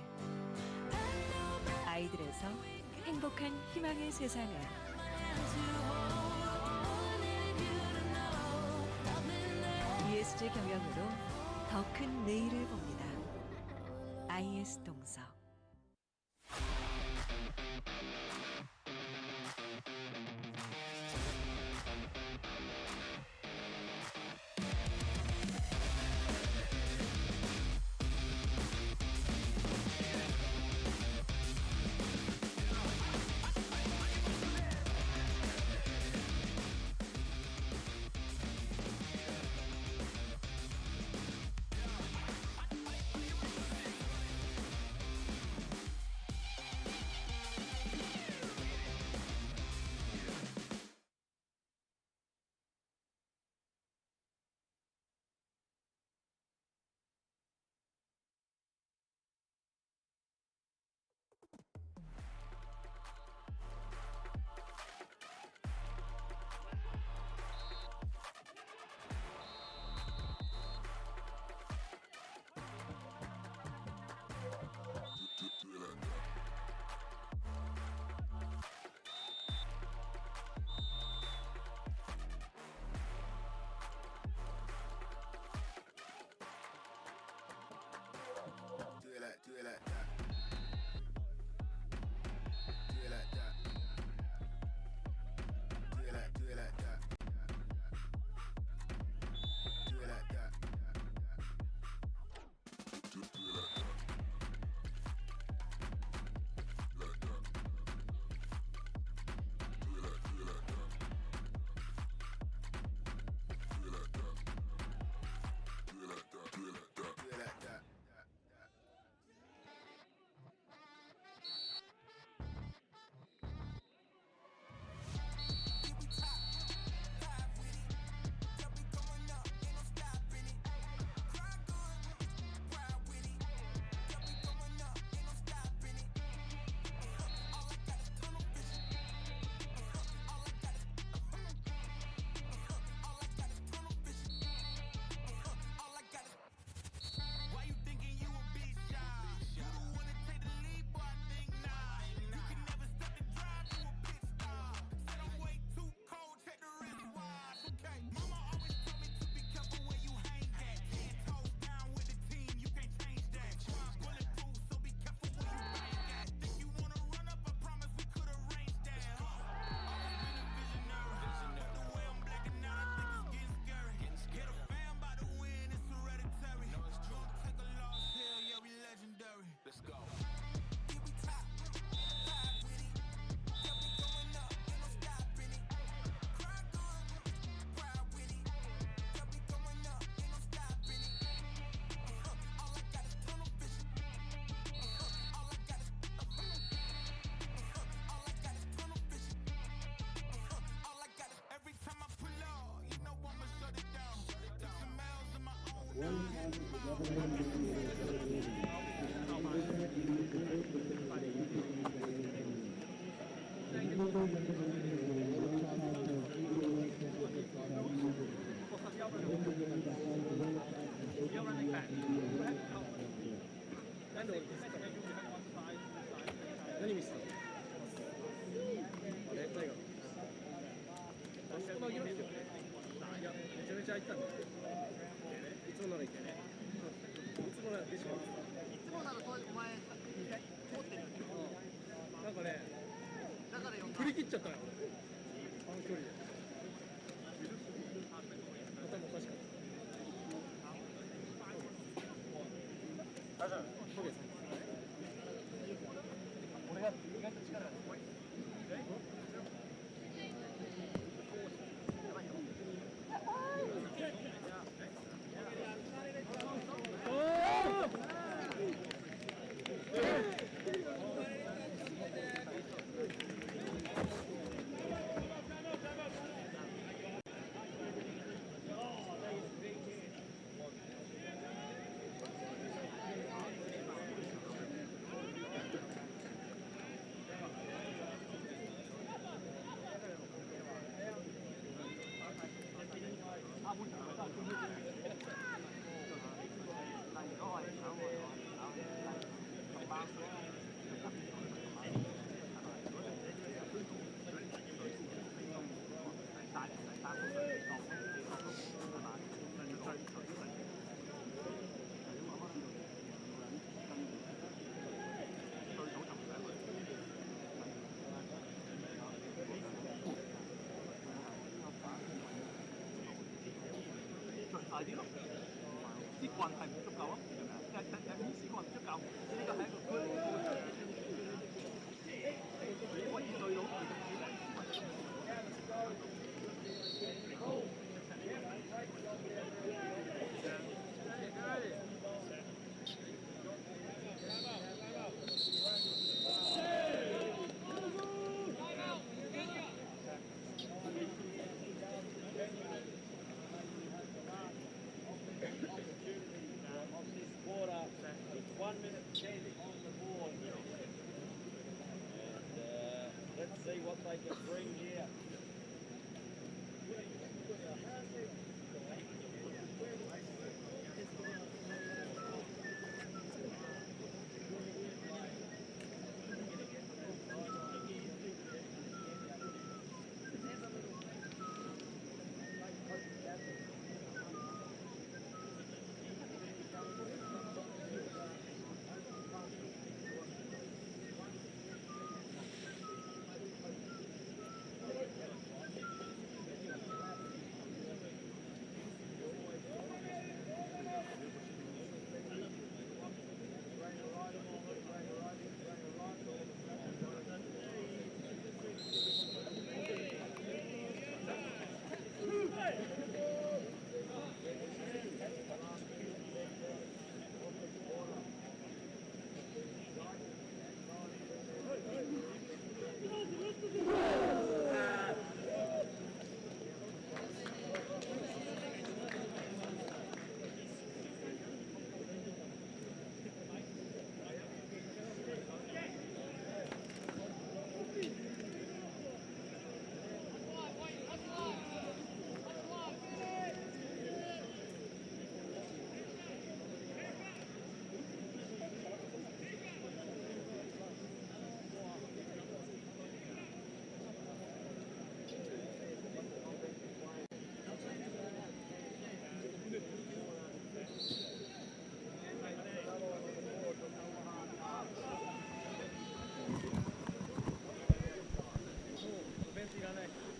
아이들에서 행복한 희망의 세상을. ESG 경영으로 더 큰 내일을 봅니다. IS 동서.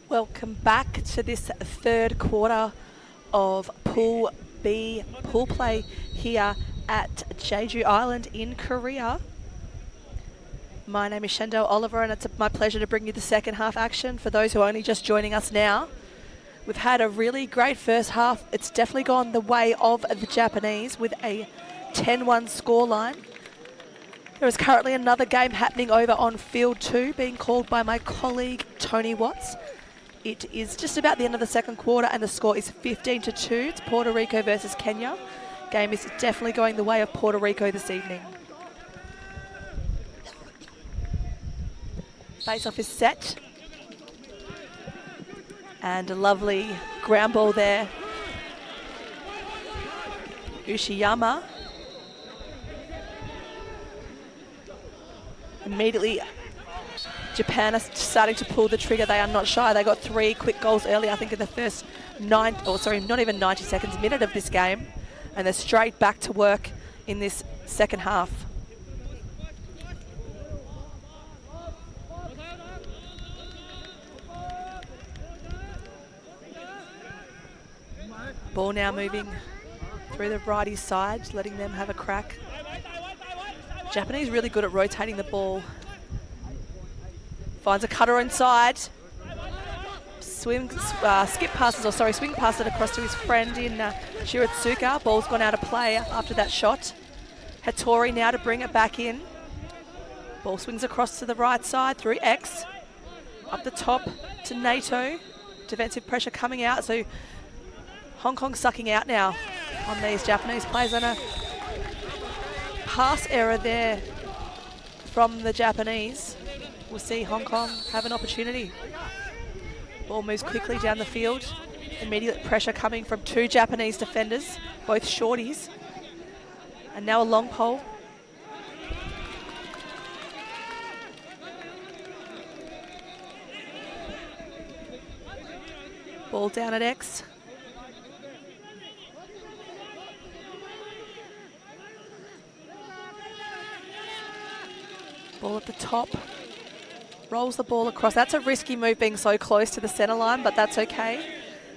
Welcome back to this third quarter of Pool B pool play here at Jeju Island in Korea. My name is Shendell Oliver and it's my pleasure to bring you the second half action for those who are only just joining us now. We've had a really great first half. It's definitely gone the way of the Japanese with a 10-1 scoreline. There is currently another game happening over on field 2 being called by my colleague Tony Watts. It is just about the end of the second quarter and the score is 15-2. It's Puerto Rico versus Kenya. Game is definitely going the way of Puerto Rico this evening. Face-off is set. And a lovely ground ball there. Ushiyama. Immediately, Japan are starting to pull the trigger. They are not shy. They got 3 quick goals early, I think, in the first not even 90 seconds, minute of this game. And they're straight back to work in this second half. Ball now moving through the righty side, letting them have a crack. Japanese really good at rotating the ball. Finds a cutter inside. Swing passes it across to his friend in Shiratsuka. Ball's gone out of play after that shot. Hattori now to bring it back in. Ball swings across to the right side through X. Up the top to NATO. Defensive pressure coming out, so Hong Kong sucking out now on these Japanese players, and a pass error there from the Japanese. We'll see Hong Kong have an opportunity. Ball moves quickly down the field. Immediate pressure coming from 2 Japanese defenders, both shorties. And now a long pole. Ball down at X. Ball at the top. Rolls the ball across. That's a risky move being so close to the centre line, but that's okay.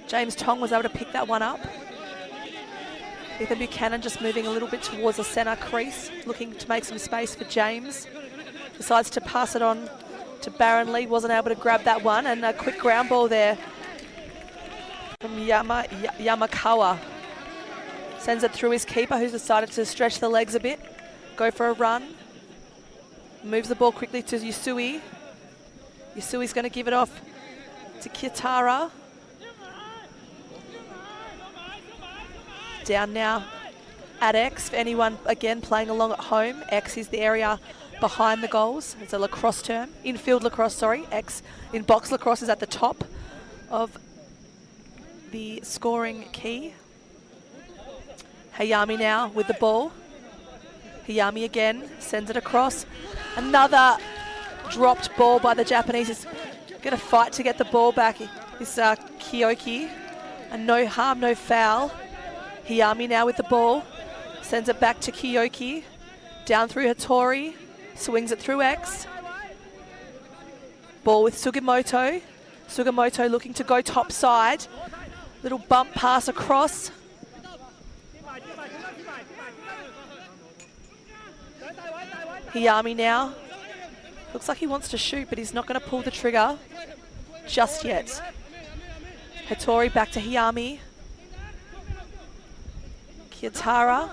James Tong was able to pick that one up. Ethan Buchanan just moving a little bit towards the centre crease, looking to make some space for James. Decides to pass it on to Baron Lee, wasn't able to grab that one, and a quick ground ball there from Yamakawa. Sends it through his keeper, who's decided to stretch the legs a bit, go for a run. Moves the ball quickly to Yusui. Yusui's going to give it off to Kitara. Down now at X. For anyone, again, playing along at home, X is the area behind the goals. It's a lacrosse term. Infield lacrosse, sorry. X in box lacrosse is at the top of the scoring key. Hayami now with the ball. Hayami again, sends it across. Another dropped ball by the Japanese. Is going to fight to get the ball back. Is Kiyoki. And no harm, no foul. Hayami now with the ball. Sends it back to Kiyoki. Down through Hattori. Swings it through X. Ball with Sugimoto. Sugimoto looking to go top side. Little bump pass across. Hayami now. Looks like he wants to shoot, but he's not going to pull the trigger just yet. Hattori back to Hayami. Kitara.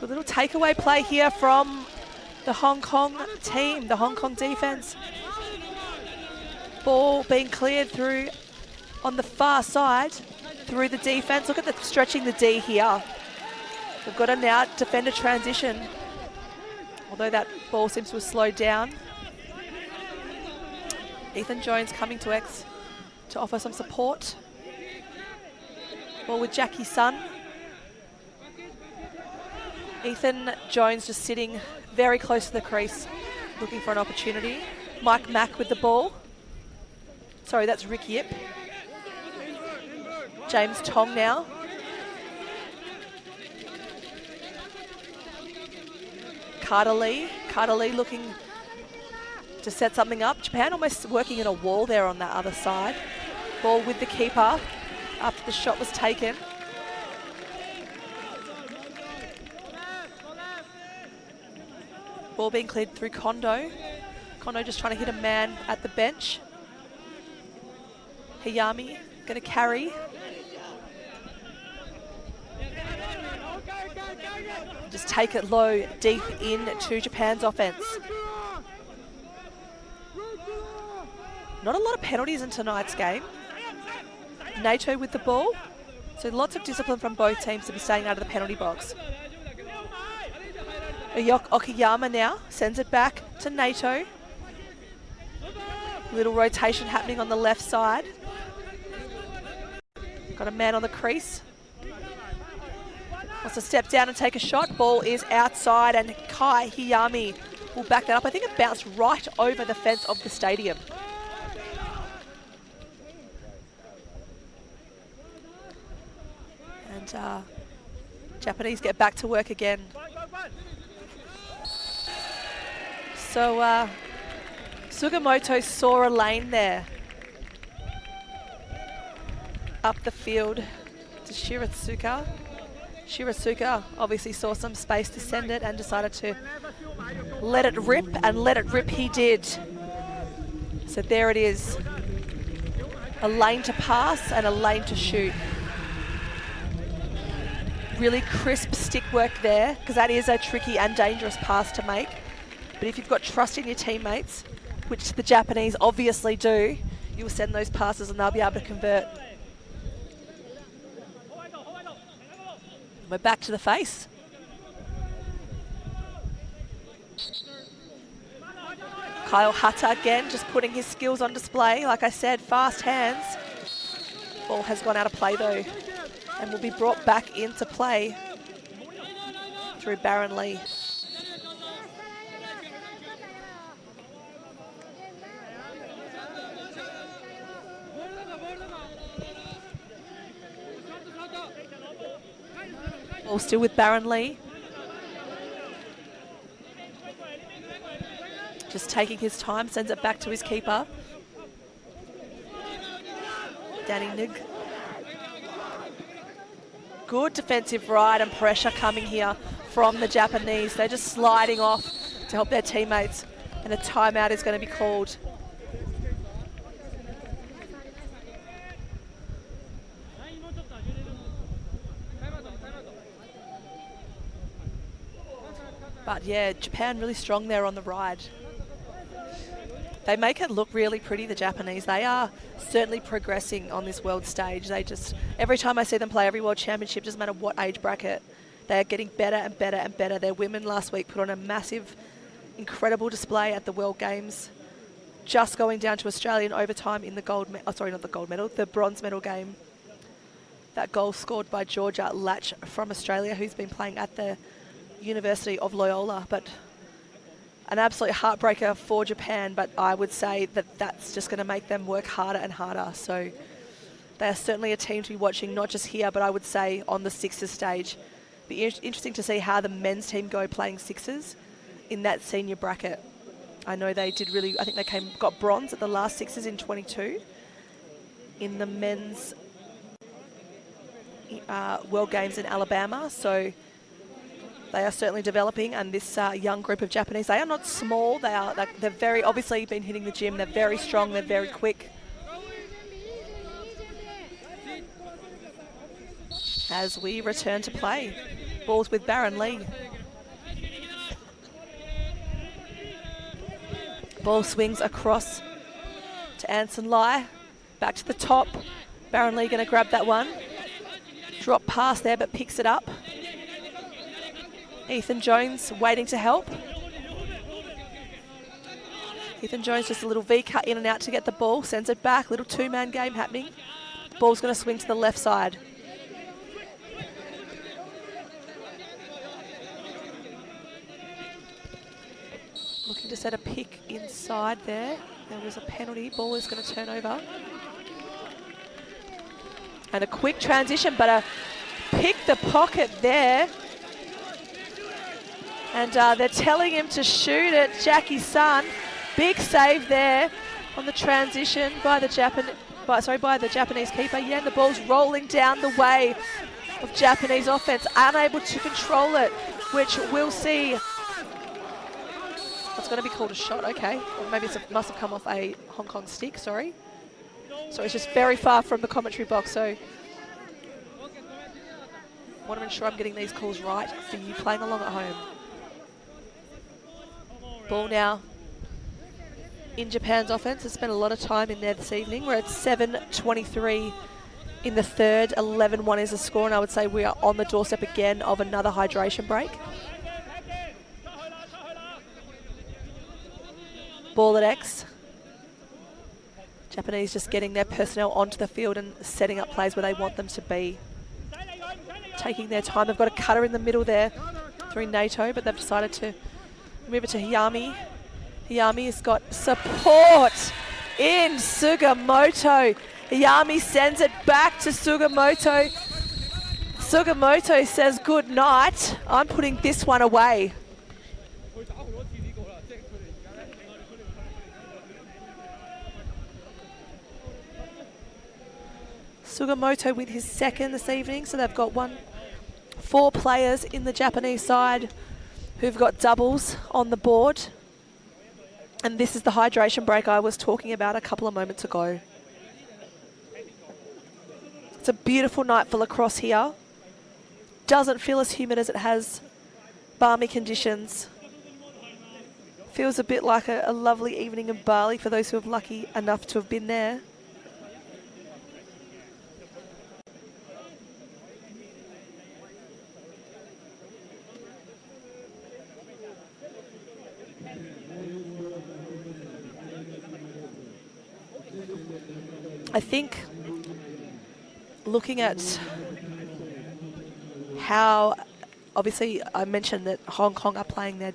Good little takeaway play here from the Hong Kong team, the Hong Kong defense. Ball being cleared through on the far side through the defense. Look at the stretching the D here. We've got a now defender transition. Although that ball seems to have slowed down. Ethan Jones coming to X to offer some support. Ball with Jackie Sun. Ethan Jones just sitting very close to the crease, looking for an opportunity. Mike Mack with the ball. Sorry, that's Rick Yip. James Tong now. Carter Lee looking to set something up. Japan almost working in a wall there on that other side. Ball with the keeper after the shot was taken. Ball being cleared through Kondo. Kondo just trying to hit a man at the bench. Hayami going to carry. Just take it low, deep into Japan's offense. Not a lot of penalties in tonight's game. NATO with the ball. So lots of discipline from both teams to be staying out of the penalty box. Okayama now sends it back to Nato. Little rotation happening on the left side. Got a man on the crease. Wants to step down and take a shot. Ball is outside and Kai Hiyami will back that up. I think it bounced right over the fence of the stadium. And Japanese get back to work again. So Sugimoto saw a lane there. Up the field to Shiratsuka. Shiratsuka obviously saw some space to send it and decided to let it rip, and let it rip he did. So there it is. A lane to pass and a lane to shoot. Really crisp stick work there, because that is a tricky and dangerous pass to make. But if you've got trust in your teammates, which the Japanese obviously do, you'll send those passes and they'll be able to convert. We're back to the face. Kyle Hatta again, just putting his skills on display. Like I said, fast hands. Ball has gone out of play though, and will be brought back into play through Baron Lee. Ball still with Baron Lee. Just taking his time, sends it back to his keeper. Danny Nig. Good defensive ride and pressure coming here from the Japanese. They're just sliding off to help their teammates, and a timeout is going to be called. But yeah, Japan really strong there on the ride. They make it look really pretty, the Japanese. They are certainly progressing on this world stage. They just, every time I see them play every world championship, doesn't matter what age bracket, they are getting better and better and better. Their women last week put on a massive, incredible display at the World Games, just going down to Australia in overtime in the the bronze medal game. That goal scored by Georgia Latch from Australia, who's been playing at the University of Loyola, but an absolute heartbreaker for Japan. But I would say that that's just going to make them work harder and harder. So they are certainly a team to be watching, not just here, but I would say on the sixes stage. Be interesting to see how the men's team go playing sixes in that senior bracket. I know they did really, I think they got bronze at the last sixes in 22 in the men's World Games in Alabama. So they are certainly developing, and this young group of Japanese, they are not small. They're very, obviously been hitting the gym. They're very strong. They're very quick. As we return to play, balls with Baron Lee. Ball swings across to Anson Lai. Back to the top. Baron Lee going to grab that one. Drop pass there, but picks it up. Ethan Jones waiting to help. Ethan Jones just a little V-cut in and out to get the ball. Sends it back. Little two-man game happening. Ball's going to swing to the left side. Looking to set a pick inside there. There was a penalty. Ball is going to turn over. And a quick transition, but a pick the pocket there. And they're telling him to shoot it. Jackie Sun, big save there on the transition by the Japanese keeper. Yeah, and the ball's rolling down the way of Japanese offense, unable to control it, which we'll see. It's going to be called a shot, okay. Or maybe it must have come off a Hong Kong stick, sorry. So it's just very far from the commentary box, so I want to ensure I'm getting these calls right for you playing along at home. Ball now in Japan's offense. Has spent a lot of time in there this evening. We're at 7:23 in the third. 11-1 is the score, and I would say we are on the doorstep again of another hydration break. Ball at X. Japanese just getting their personnel onto the field and setting up plays where they want them to be. Taking their time. They've got a cutter in the middle there through NATO, but they've decided to move it to Hayami. Hayami has got support in Sugimoto. Hayami sends it back to Sugimoto. Sugimoto says, good night. I'm putting this one away. Sugimoto with his second this evening, so they've got 4 players in the Japanese side who've got doubles on the board. And this is the hydration break I was talking about a couple of moments ago. It's a beautiful night for lacrosse here. Doesn't feel as humid as it has. Balmy conditions. Feels a bit like a lovely evening in Bali for those who are lucky enough to have been there. I think looking at how, obviously I mentioned that Hong Kong are playing their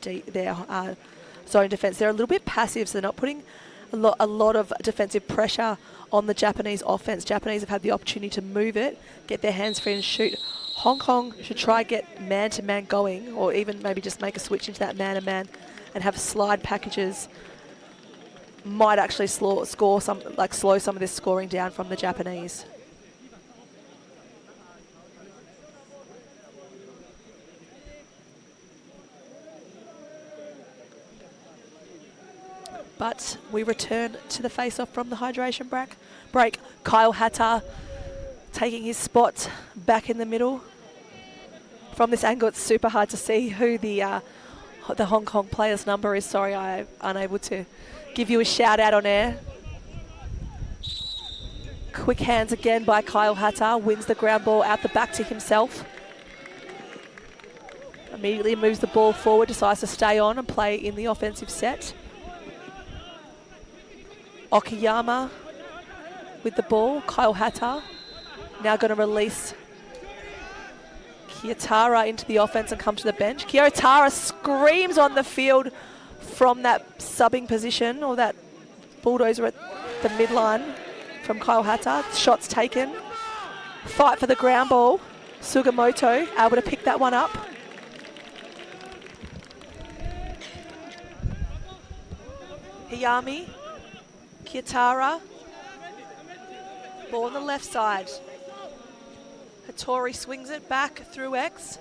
zone defence. They're a little bit passive, so they're not putting a lot of defensive pressure on the Japanese offence. Japanese have had the opportunity to move it, get their hands free and shoot. Hong Kong should try get man-to-man going, or even maybe just make a switch into that man-to-man and have slide packages. Might actually slow some of this scoring down from the Japanese. But we return to the face-off from the hydration break. Kyle Hatta taking his spot back in the middle. From this angle, it's super hard to see who the Hong Kong player's number is. Sorry, I'm unable to give you a shout out on air. Quick hands again by Kyle Hatta. Wins the ground ball out the back to himself. Immediately moves the ball forward, decides to stay on and play in the offensive set. Okayama with the ball. Kyle Hatta now going to release Kiyotara into the offense and come to the bench. Kiyotara screams on the field from that subbing position, or that bulldozer at the midline from Kyle Hatta. Shots taken. Fight for the ground ball. Sugimoto able to pick that one up. Hayami. Kiyotara. Ball on the left side. Hattori swings it back through X.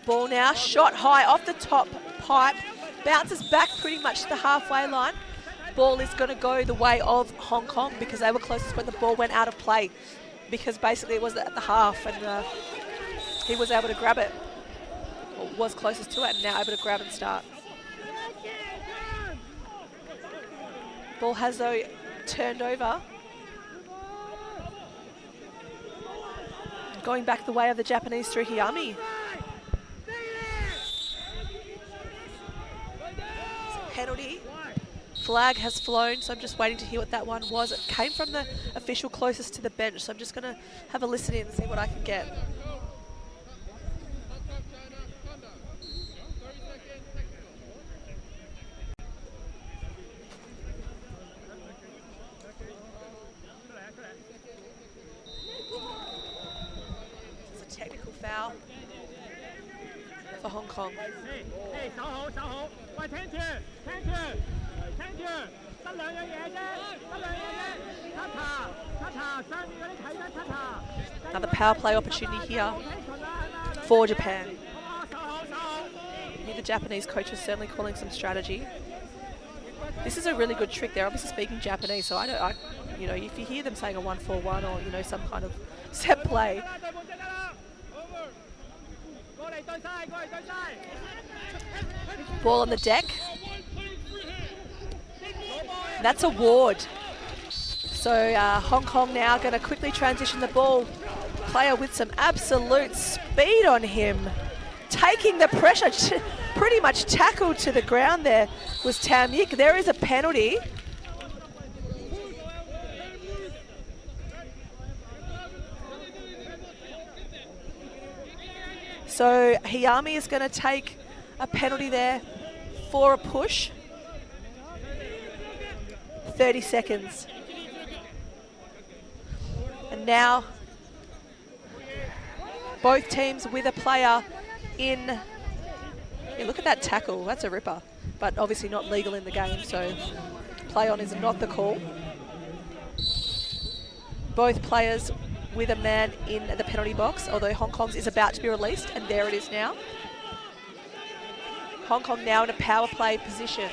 Ball now, shot high off the top pipe. Bounces back pretty much to the halfway line. Ball is going to go the way of Hong Kong because they were closest when the ball went out of play. Because basically it was at the half and he was able to grab it. Or was closest to it and now able to grab and start. Ball has though turned over. Going back the way of the Japanese through Hayami. Penalty. Flag has flown, so I'm just waiting to hear what that one was. It came from the official closest to the bench, so I'm just going to have a listen in and see what I can get. It's a technical foul for Hong Kong. Another power play opportunity here for Japan. Here the Japanese coach is certainly calling some strategy. This is a really good trick. They're obviously speaking Japanese, so you know, if you hear them saying a 1-4-1 or you know some kind of set play. Ball on the deck. That's a Ward. So Hong Kong now going to quickly transition the ball. Player with some absolute speed on him. Taking the pressure, pretty much tackled to the ground there was Tam Yik. There is a penalty. So Hiyami is going to take a penalty there for a push. 30 seconds. And now both teams with a player in. Yeah, look at that tackle, that's a ripper. But obviously not legal in the game, so play on is not the call. Both players with a man in the penalty box, although Hong Kong's is about to be released, and there it is now. Hong Kong now in a power play position.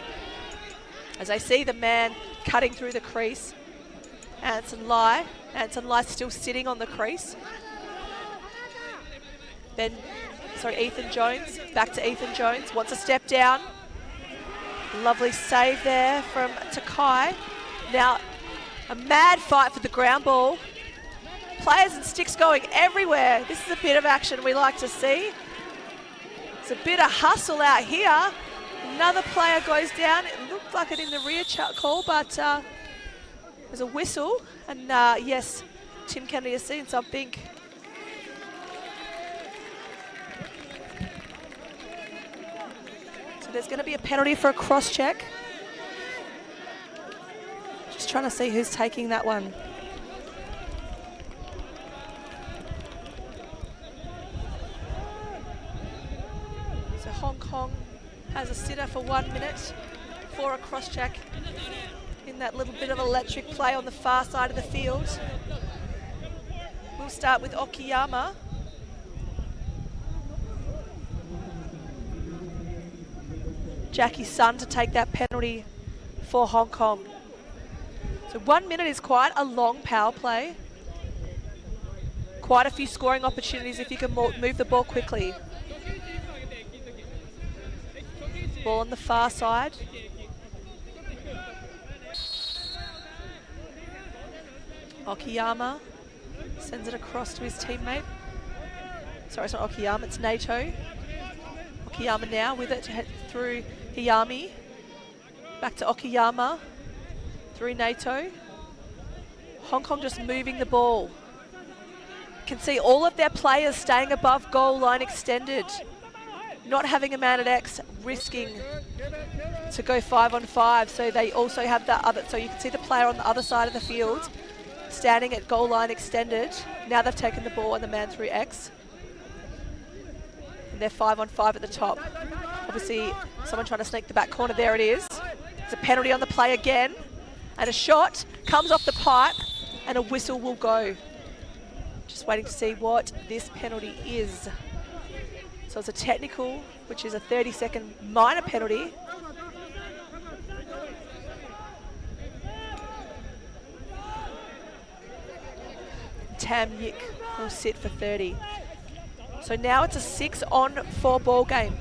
As I see the man cutting through the crease, Anson Lai still sitting on the crease. Ethan Jones, back to Ethan Jones, wants a step down. Lovely save there from Takai. Now, a mad fight for the ground ball. Players and sticks going everywhere. This is a bit of action we like to see. It's a bit of hustle out here. Another player goes down. It looked like it in the rear call, but there's a whistle. And yes, Tim Kennedy has seen something. So there's going to be a penalty for a cross check. Just trying to see who's taking that one. So Hong Kong has a sitter for 1 minute for a cross check in that little bit of electric play on the far side of the field. We'll start with Okiyama. Jackie Sun to take that penalty for Hong Kong. So 1 minute is quite a long power play. Quite a few scoring opportunities if you can move the ball quickly. Ball on the far side. Okiyama sends it across to his teammate. Sorry, it's not Okiyama, it's Nato. Okiyama now with it through Hiyami. Back to Okiyama. Through Nato. Hong Kong just moving the ball. You can see all of their players staying above goal line extended. Not having a man at X, risking to go 5-on-5. So they also have that other, so you can see the player on the other side of the field standing at goal line extended. Now they've taken the ball and the man through X. And they're 5-on-5 at the top. Obviously, someone trying to sneak the back corner. There it is. It's a penalty on the play again. And a shot comes off the pipe and a whistle will go. Just waiting to see what this penalty is. So it's a technical, which is a 30-second minor penalty. Tam Yik will sit for 30. So now it's a 6-on-4 ball game.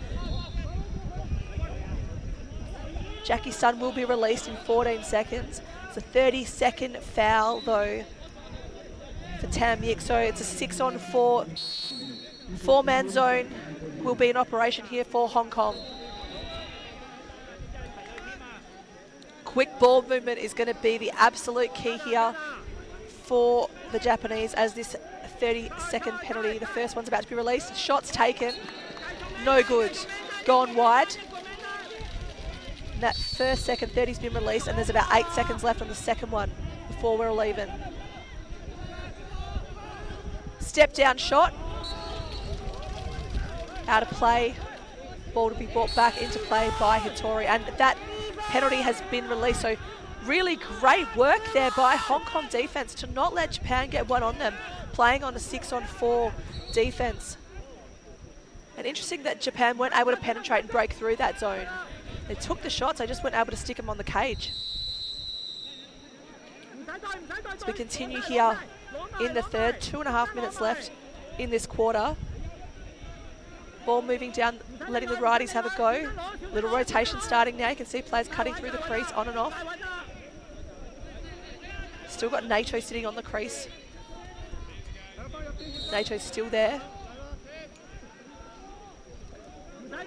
Jackie Sun will be released in 14 seconds. It's a 30-second foul though for Tam Yik. So it's a 6-on-4 four-man zone will be in operation here for Hong Kong. Quick ball movement is going to be the absolute key here for the Japanese as this 30-second penalty. The first one's about to be released. Shots taken. No good. Gone wide. And that first second 30's been released and there's about 8 seconds left on the second one before we're all even. Step down shot. Out of play. Ball to be brought back into play by Hitori. And that penalty has been released. So really great work there by Hong Kong defense to not let Japan get one on them, playing on a 6-on-4 defense. And interesting that Japan weren't able to penetrate and break through that zone. They took the shots, they just weren't able to stick them on the cage. So we continue here in the third, 2.5 minutes left in this quarter. Ball moving down, letting the righties have a go. Little rotation starting now. You can see players cutting through the crease on and off. Still got NATO sitting on the crease. NATO's still there. You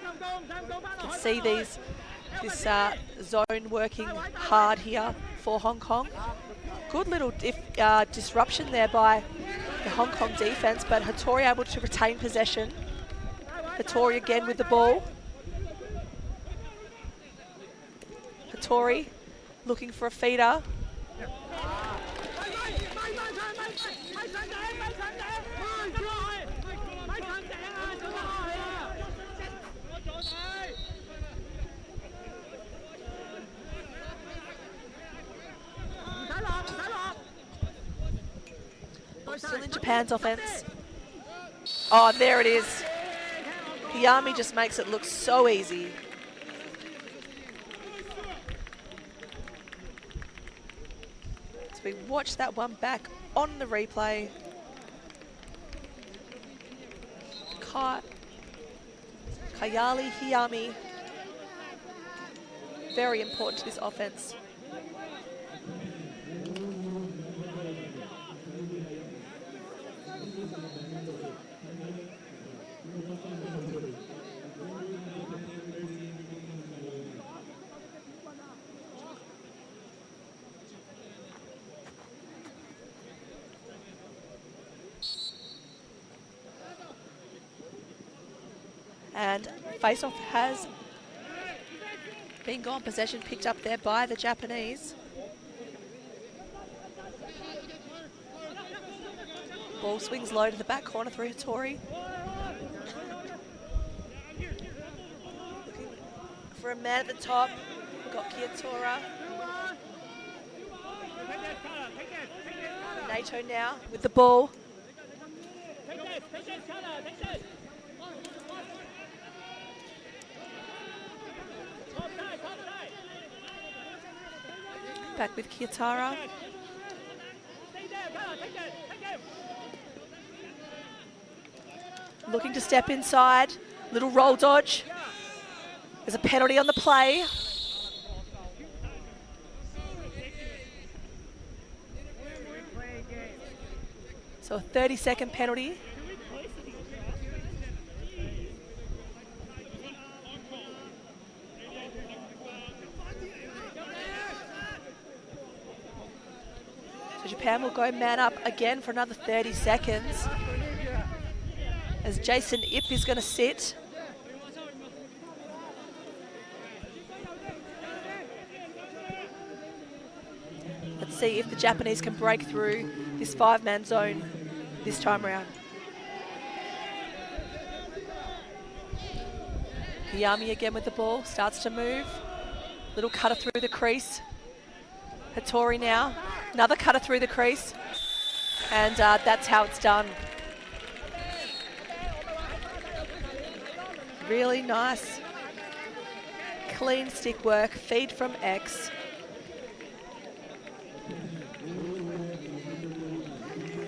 can see this zone working hard here for Hong Kong. Good little disruption there by the Hong Kong defense, but Hattori able to retain possession. Hattori again with the ball. Hattori looking for a feeder. Still in Japan's offense. Oh, there it is. Hiyami just makes it look so easy. So we watch that one back on the replay. Kayali Hiyami. Very important to this offense. And face-off has been gone. Possession picked up there by the Japanese. Ball swings low to the back corner through Hattori. Looking for a man at the top. We've got Kiyatora. NATO now with the ball. Back with Kiyotara. Looking to step inside. Little roll dodge. There's a penalty on the play. So a 30-second penalty. Japan will go man up again for another 30 seconds. As Jason Ip is going to sit. Let's see if the Japanese can break through this 5-man zone this time around. Hiyami again with the ball, starts to move. Little cutter through the crease. Hattori now, another cutter through the crease, and that's how it's done. Really nice, clean stick work, feed from X.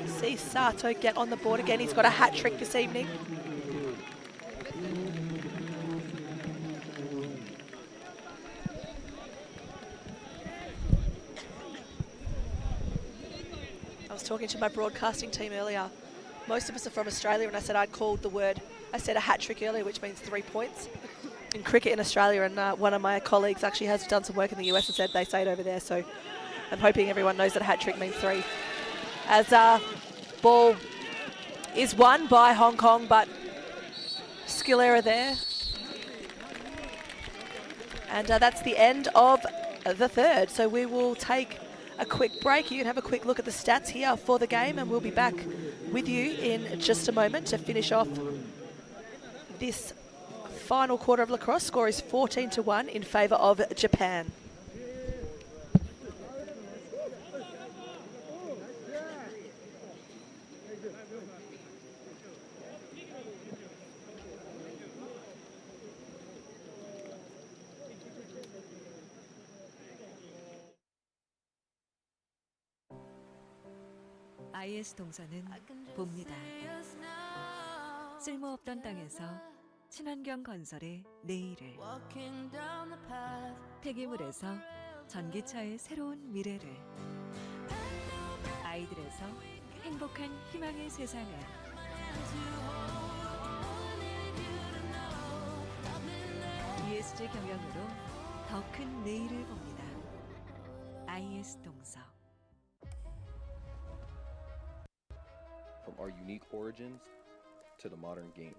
See Sato get on the board again, he's got a hat trick this evening. I was talking to my broadcasting team earlier. Most of us are from Australia, and I said I'd called the word, I said a hat trick earlier, which means 3 points in cricket in Australia, and one of my colleagues actually has done some work in the US and said they say it over there, so I'm hoping everyone knows that a hat trick means 3. As ball is won by Hong Kong, but skill error there. And that's the end of the third, so we will take a quick break. You can have a quick look at the stats here for the game, and we'll be back with you in just a moment to finish off this final quarter of lacrosse. Score is 14-1 in favour of Japan. IS 동서는 봅니다. 쓸모없던 땅에서 친환경 건설의 내일을, 폐기물에서 전기차의 새로운 미래를, 아이들에서 행복한 희망의 세상을 ESG 경영으로 더 큰 내일을 봅니다. IS 동서. From our unique origins to the modern game,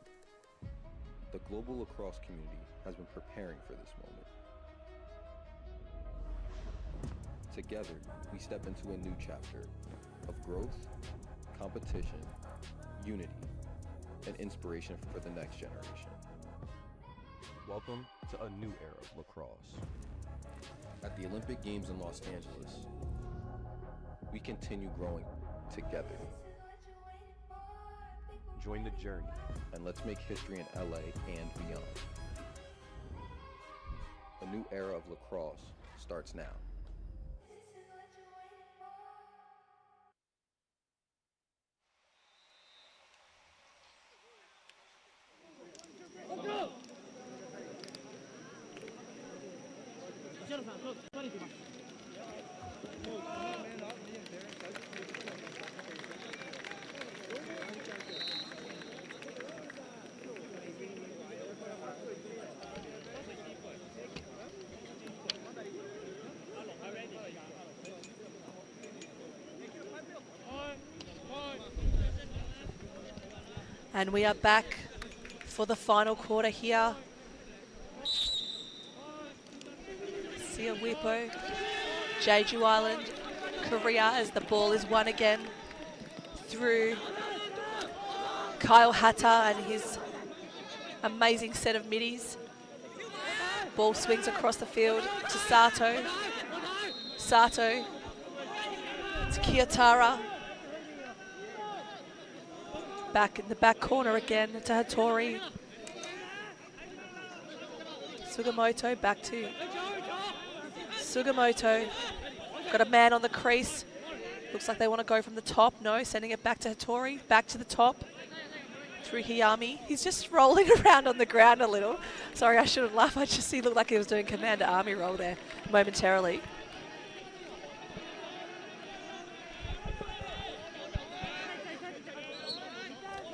the global lacrosse community has been preparing for this moment. Together, we step into a new chapter of growth, competition, unity, and inspiration for the next generation. Welcome to a new era of lacrosse. At the Olympic Games in Los Angeles, we continue growing together. Join the journey. And let's make history in LA and beyond. A new era of lacrosse starts now. And we are back for the final quarter here. Sia Wipo, Jeju Island, Korea, as the ball is won again through Kyle Hatta and his amazing set of middies. Ball swings across the field to Sato. Sato to Kiyotara. Back in the back corner again to Hattori. Sugamoto back to Sugamoto. Got a man on the crease. Looks like they want to go from the top. No, sending it back to Hattori. Back to the top. Through Hiyami. He's just rolling around on the ground a little. Sorry, I shouldn't laugh. He looked like he was doing Commander Army roll there momentarily.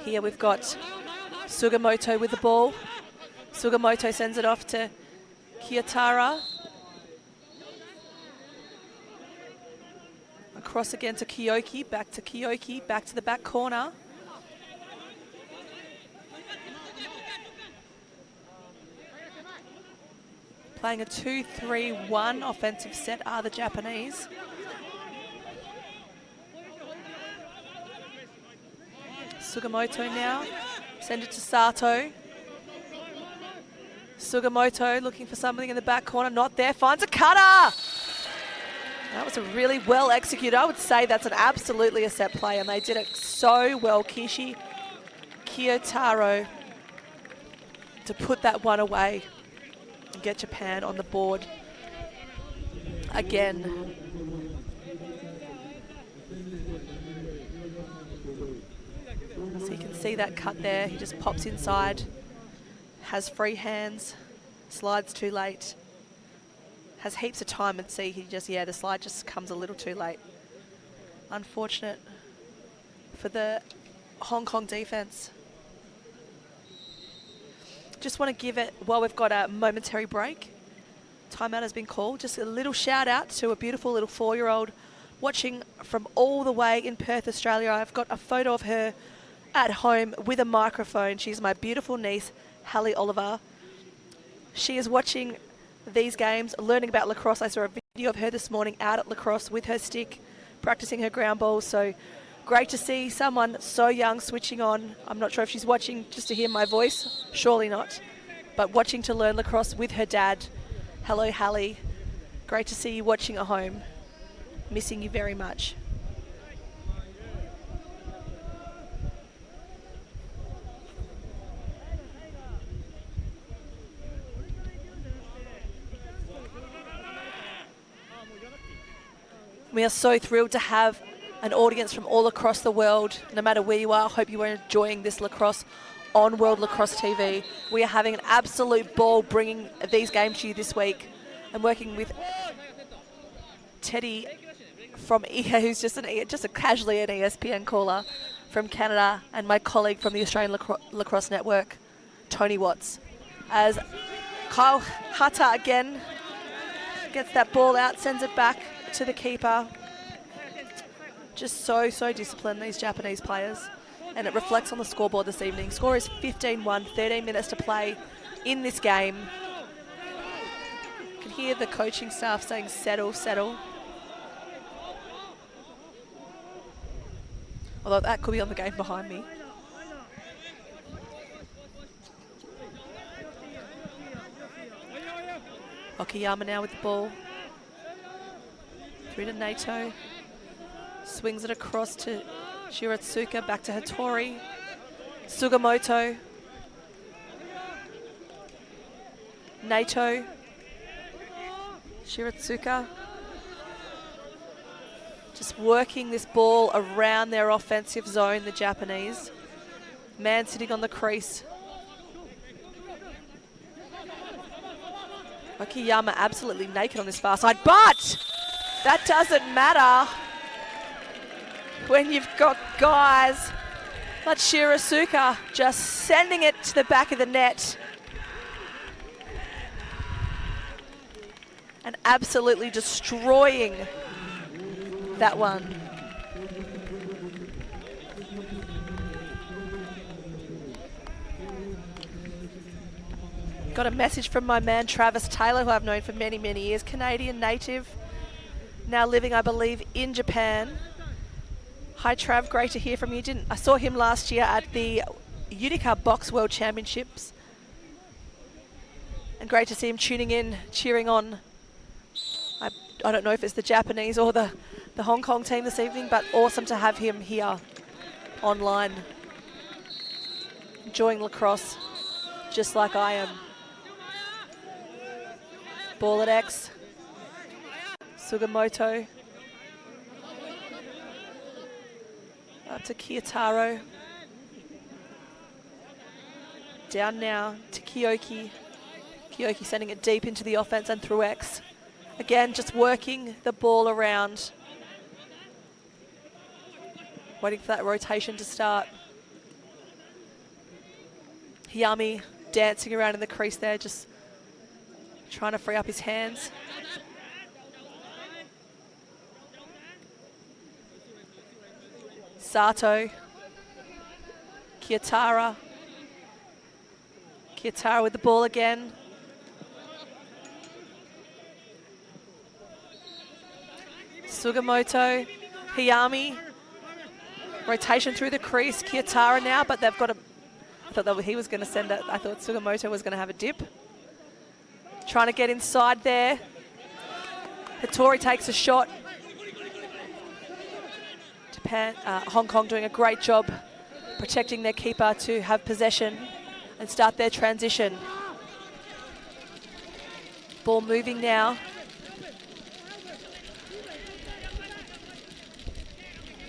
Here we've got Sugamoto with the ball. Sugamoto sends it off to Kiyotara. Across again to Kiyoki, back to the back corner. Playing a 2-3-1 offensive set are the Japanese. Sugamoto now, send it to Sato. Sugamoto looking for something in the back corner, not there, finds a cutter! That was a really well executed. I would say that's absolutely a set play, and they did it so well. Kishi Kiyotaro to put that one away and get Japan on the board again. So you can see that cut there. He just pops inside, has free hands, slides too late. Has heaps of time, and see the slide just comes a little too late. Unfortunate for the Hong Kong defense. Just want to give it, while we've got a momentary break, timeout has been called, just a little shout out to a beautiful little 4-year-old watching from all the way in Perth, Australia. I've got a photo of her at home with a microphone. She's my beautiful niece, Hallie Oliver. She is watching these games, learning about lacrosse. I saw a video of her this morning out at lacrosse with her stick, practicing her ground balls. So great to see someone so young switching on. I'm not sure if she's watching just to hear my voice, surely not, but watching to learn lacrosse with her dad. Hello, Hallie. Great to see you watching at home. Missing you very much. We are so thrilled to have an audience from all across the world, no matter where you are. Hope you are enjoying this lacrosse on World Lacrosse TV. We are having an absolute ball bringing these games to you this week. I'm working with Teddy from who's just a casually an ESPN caller from Canada, and my colleague from the Australian Lacrosse Network, Tony Watts, as Kyle Hata again gets that ball out, sends it back to the keeper. Just so disciplined, these Japanese players, and it reflects on the scoreboard this evening. Score is 15-1, 13 minutes to play in this game. You can hear the coaching staff saying settle, settle. Although that could be on the game behind me. Okayama now with the ball. Through to Nato. Swings it across to Shiratsuka, back to Hattori. Sugimoto. Nato. Shiratsuka. Just working this ball around their offensive zone, the Japanese. Man sitting on the crease. Okayama absolutely naked on this far side, but that doesn't matter when you've got guys like Shirasuka just sending it to the back of the net and absolutely destroying that one. Got a message from my man Travis Taylor, who I've known for many, many years, Canadian native, now living, I believe, in Japan. Hi Trav, great to hear from you. I saw him last year at the Utica Box World Championships, and great to see him tuning in, cheering on. I don't know if it's the Japanese or the Hong Kong team this evening, but awesome to have him here online, enjoying lacrosse just like I am. Ball at X. Sugimoto. Up to Kiyotaro. Down now to Kiyoki. Kiyoki sending it deep into the offense and through X. Again, just working the ball around. Waiting for that rotation to start. Hiyami dancing around in the crease there, just trying to free up his hands. Sato. Kiyotaro. Kiyotaro with the ball again. Sugimoto. Hiyami. Rotation through the crease. Kiyotaro now, but they've got a... I thought that he was going to send it. I thought Sugimoto was going to have a dip. Trying to get inside there. Hattori takes a shot. Japan, Hong Kong doing a great job protecting their keeper to have possession and start their transition. Ball moving now.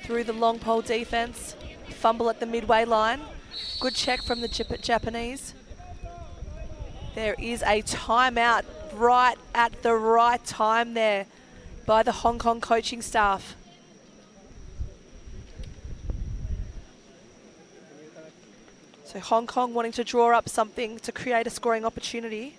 Through the long pole defense. Fumble at the midway line. Good check from the Japanese. There is a timeout right at the right time there by the Hong Kong coaching staff. So Hong Kong wanting to draw up something to create a scoring opportunity.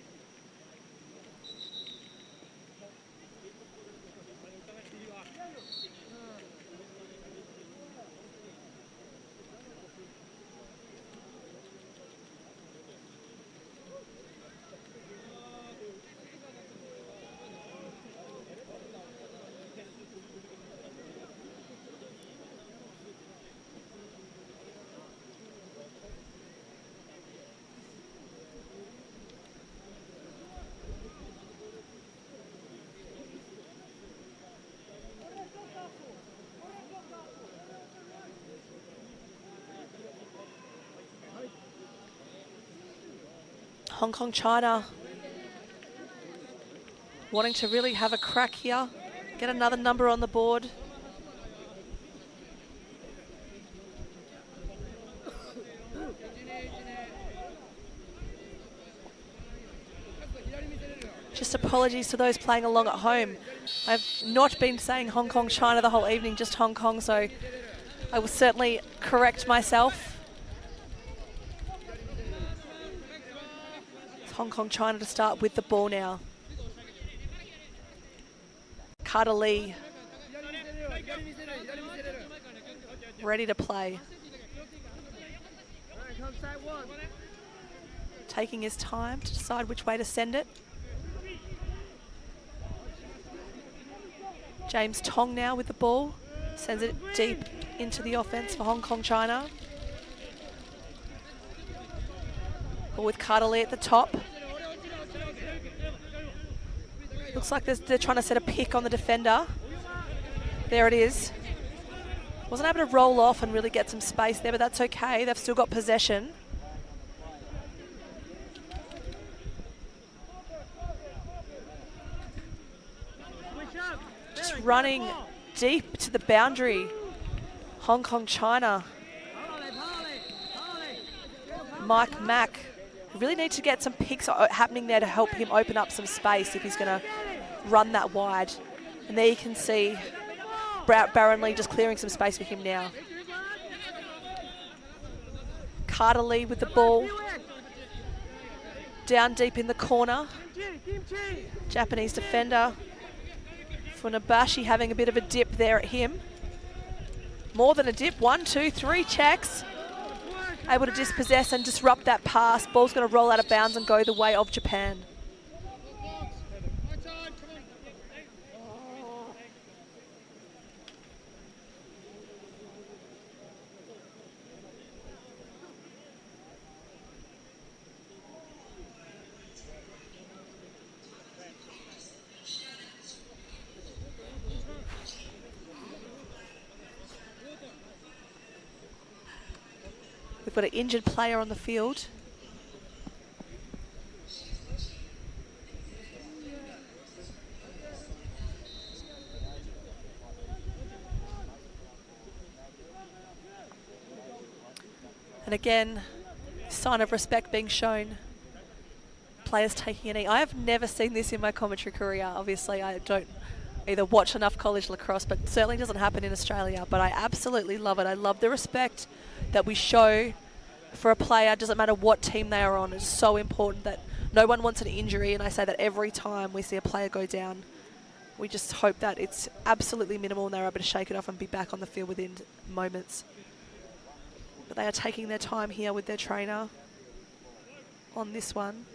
Hong Kong, China, wanting to really have a crack here, get another number on the board. Just just apologies to those playing along at home. I've not been saying Hong Kong, China the whole evening, just Hong Kong, so I will certainly correct myself. It's Hong Kong, China to start with the ball now. Carter Lee ready to play. Taking his time to decide which way to send it. James Tong now with the ball. Sends it deep into the offense for Hong Kong, China. Ball with Carter Lee at the top. Looks like they're trying to set a pick on the defender. There it is. Wasn't able to roll off and really get some space there, but that's okay. They've still got possession. Just running deep to the boundary. Hong Kong, China. Mike Mack. Really need to get some picks happening there to help him open up some space if he's going to run that wide. And there you can see Baron Lee just clearing some space for him now. Carter Lee with the ball. Down deep in the corner. Japanese defender. Funabashi having a bit of a dip there at him. More than a dip. 1, 2, 3 checks. Able to dispossess and disrupt that pass. Ball's going to roll out of bounds and go the way of Japan. We've got an injured player on the field. And again, sign of respect being shown. Players taking a knee. I have never seen this in my commentary career. Obviously, I don't either watch enough college lacrosse, but certainly doesn't happen in Australia. But I absolutely love it. I love the respect that we show for a player. Doesn't matter what team they are on. It's so important that no one wants an injury, and I say that every time we see a player go down. We just hope that it's absolutely minimal and they're able to shake it off and be back on the field within moments. But they are taking their time here with their trainer on this one.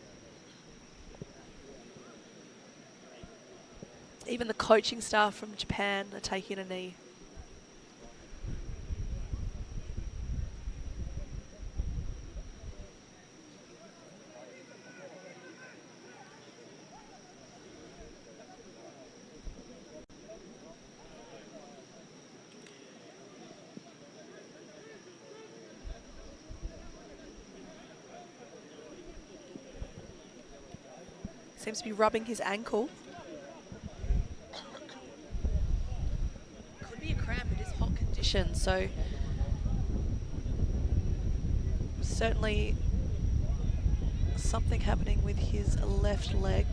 Even the coaching staff from Japan are taking a knee. Seems to be rubbing his ankle. Could be a cramp, it is hot conditions, so certainly something happening with his left leg.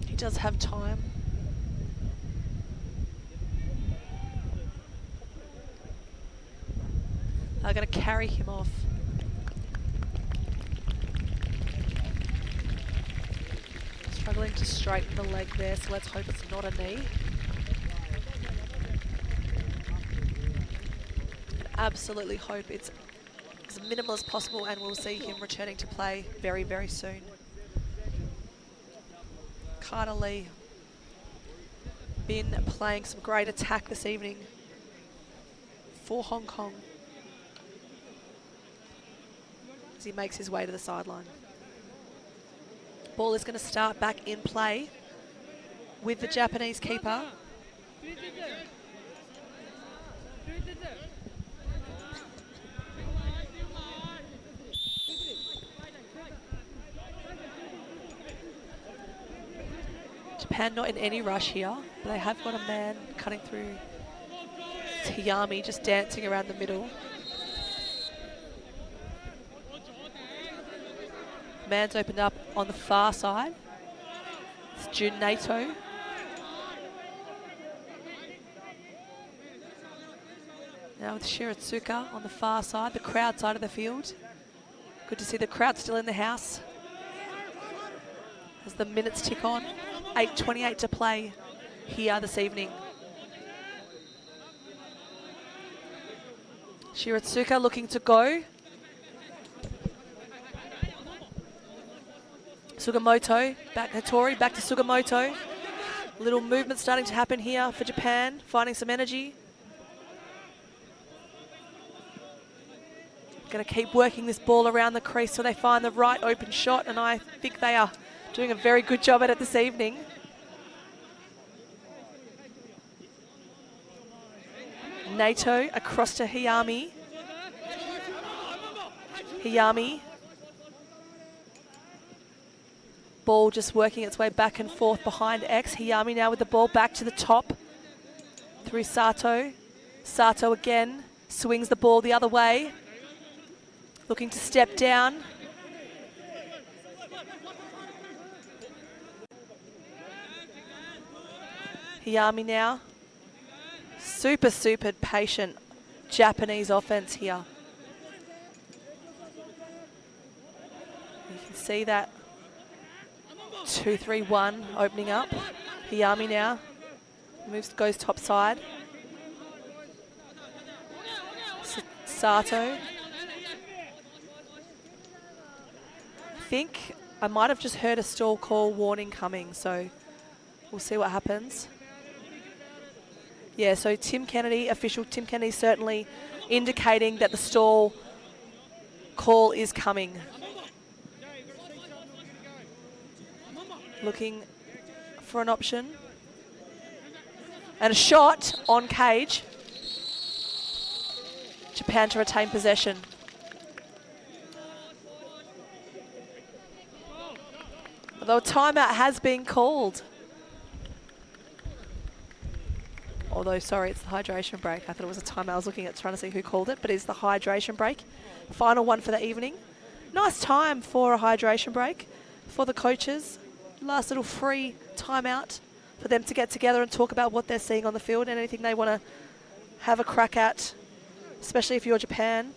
He does have time. They're going to carry him off. Struggling to straighten the leg there, so let's hope it's not a knee. And absolutely hope it's as minimal as possible, and we'll see him returning to play very, very soon. Carter Lee been playing some great attack this evening for Hong Kong as he makes his way to the sideline. Ball is going to start back in play with the Japanese keeper. Japan not in any rush here, but they have got a man cutting through. Tiyami just dancing around the middle. man's opened up on the far side. It's Jun Nato. Now with Shiratsuka on the far side, the crowd side of the field. Good to see the crowd still in the house as the minutes tick on. 8:28 to play here this evening. Shiratsuka looking to go. Sugamoto, back Hattori, back to Sugamoto. Little movement starting to happen here for Japan, finding some energy. Going to keep working this ball around the crease so they find the right open shot, and I think they are doing a very good job at it this evening. Nato across to Hayami. Hayami. Ball just working its way back and forth behind X. Hayami now with the ball back to the top. Through Sato. Sato again. Swings the ball the other way. Looking to step down. Hayami now. Super patient Japanese offense here. You can see that 2-3-1 opening up. Hayami now goes top side. Sato. I think I might have just heard a stall call warning coming, so we'll see what happens. Yeah, so Tim Kennedy, official Tim Kennedy, certainly indicating that the stall call is coming. Looking for an option. And a shot on cage. Japan to retain possession. Although a timeout has been called. Although, sorry, it's the hydration break. I thought it was a timeout. I was looking at trying to see who called it, but it's the hydration break. Final one for the evening. Nice time for a hydration break for the coaches. Last little free timeout for them to get together and talk about what they're seeing on the field and anything they want to have a crack at, especially if you're Japan.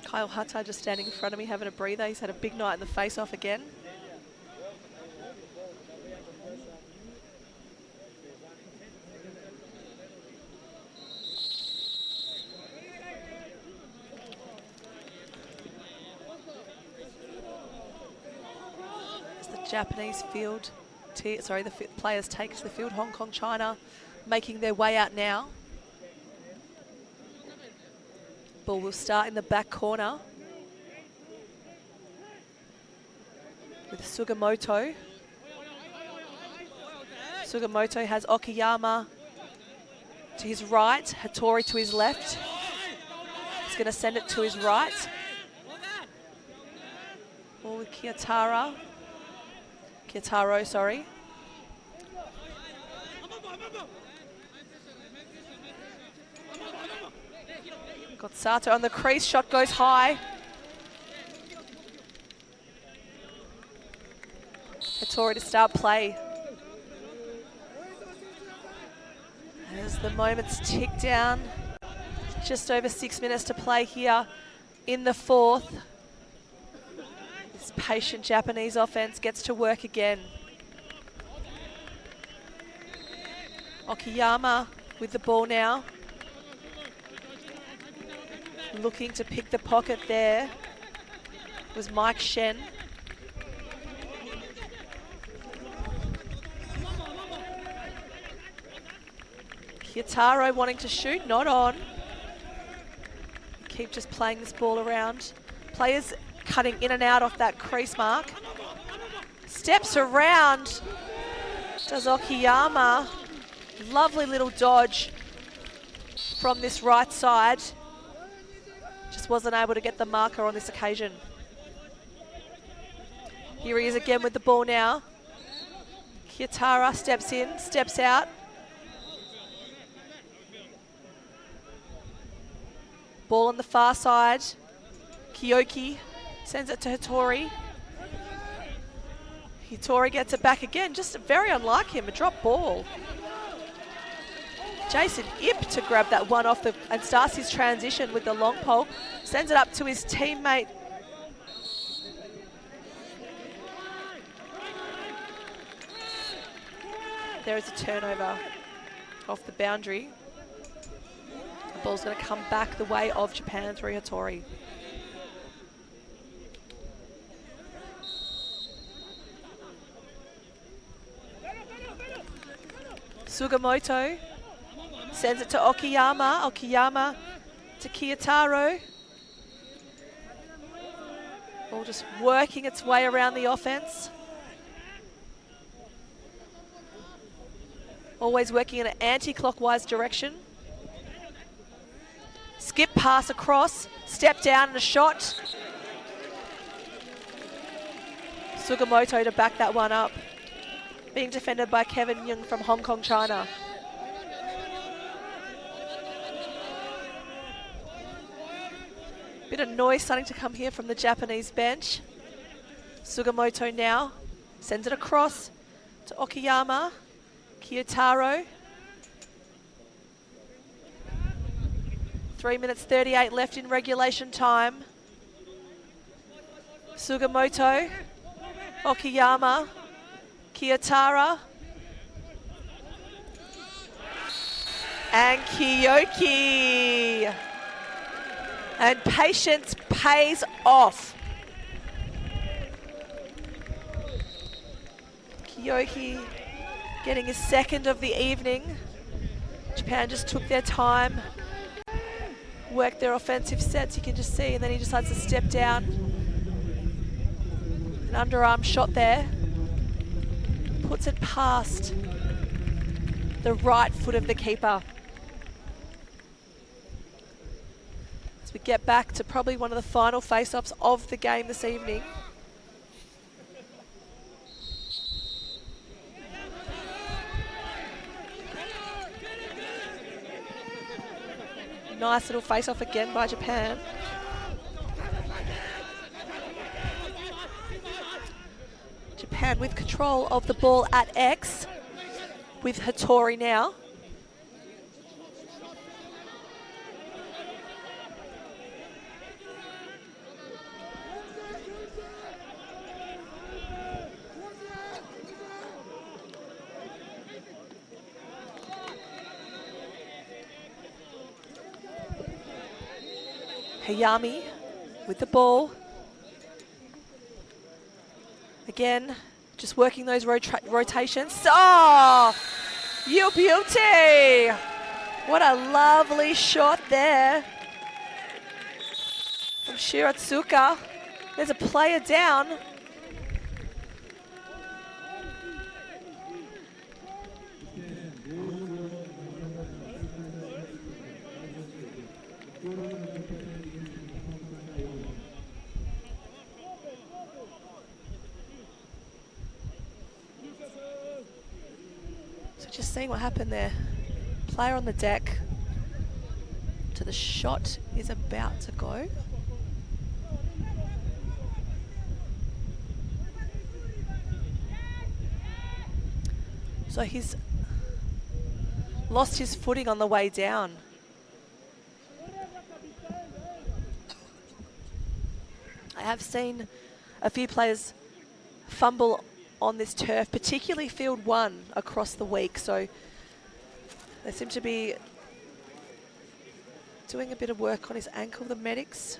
Kyle Hata just standing in front of me having a breather. He's had a big night in the face-off again. As the Japanese field, the players take to the field, Hong Kong, China, making their way out now. Ball will start in the back corner with Sugamoto. Sugamoto has Okayama to his right, Hattori to his left. He's going to send it to his right. Ball with Kiyotaro, sorry. Got Sato on the crease, shot goes high. Hattori to start play. As the moments tick down, just over 6 minutes to play here in the fourth. This patient Japanese offense gets to work again. Okayama with the ball now. Looking to pick the pocket there was Mike Shen. Kiyotaro wanting to shoot, not on. Keep just playing this ball around. Players cutting in and out off that crease mark. Steps around. Does Okayama. Lovely little dodge from this right side. Just wasn't able to get the marker on this occasion. Here he is again with the ball now. Kiyotaro steps in, steps out. Ball on the far side. Kyoki sends it to Hattori. Hattori gets it back again, just very unlike him, a drop ball. Jason Ip to grab that one off and starts his transition with the long pole. Sends it up to his teammate. There is a turnover off the boundary. The ball's going to come back the way of Japan through Hattori. Sugimoto sends it to Okiyama. Okiyama to Kiyotaro. Ball just working its way around the offense. Always working in an anti-clockwise direction. Skip pass across, step down and a shot. Sugimoto to back that one up. Being defended by Kevin Young from Hong Kong, China. Bit of noise starting to come here from the Japanese bench. Sugimoto now sends it across to Okiyama. Kiyotaro. 3 minutes 38 left in regulation time. Sugimoto, Okiyama, Kiyotaro, and Kyoki. And patience pays off. Kyoki getting his second of the evening. Japan just took their time, worked their offensive sets, you can just see, and then he decides to step down. An underarm shot there. Puts it past the right foot of the keeper. As we get back to probably one of the final face-offs of the game this evening. Nice little face-off again by Japan. Japan with control of the ball at X with Hattori now. Hayami with the ball. Again, just working those rotations. Oh, you beauty! What a lovely shot there from Shiratsuka. There's a player down. So just seeing what happened there. Player on the deck. To the shot is about to go. So he's lost his footing on the way down. I have seen a few players fumble on this turf, particularly field one across the week. So they seem to be doing a bit of work on his ankle, the medics.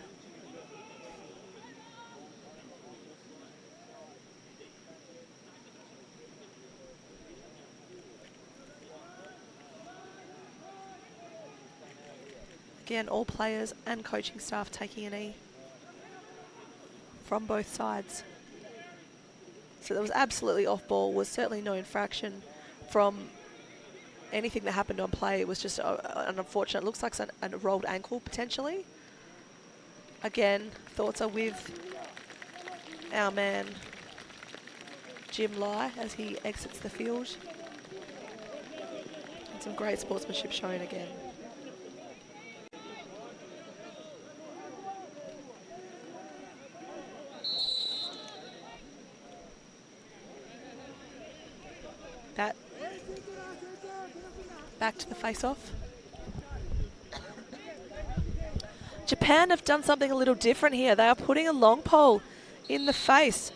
Again, all players and coaching staff taking a knee from both sides. So that was absolutely off ball, was certainly no infraction from anything that happened on play. It was just an unfortunate, looks like a rolled ankle potentially. Again, thoughts are with our man Jim Lai as he exits the field. And some great sportsmanship shown again. That back to the face-off. Japan have done something a little different here. They are putting a long pole in the face.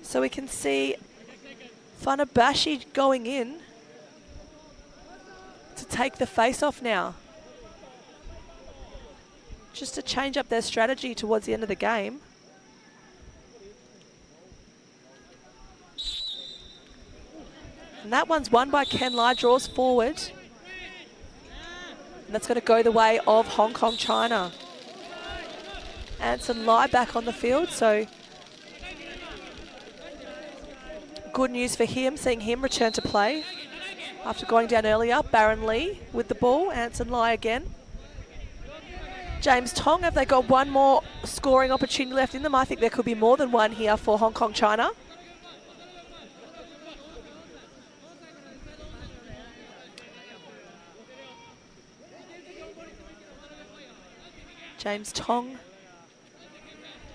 So we can see Funabashi going in to take the face-off now. Just to change up their strategy towards the end of the game. And that one's won by Ken Lai, draws forward. And that's going to go the way of Hong Kong, China. Anson Lai back on the field, so good news for him, seeing him return to play after going down earlier. Baron Lee with the ball, Anson Lai again. James Tong, have they got one more scoring opportunity left in them? I think there could be more than one here for Hong Kong, China. James Tong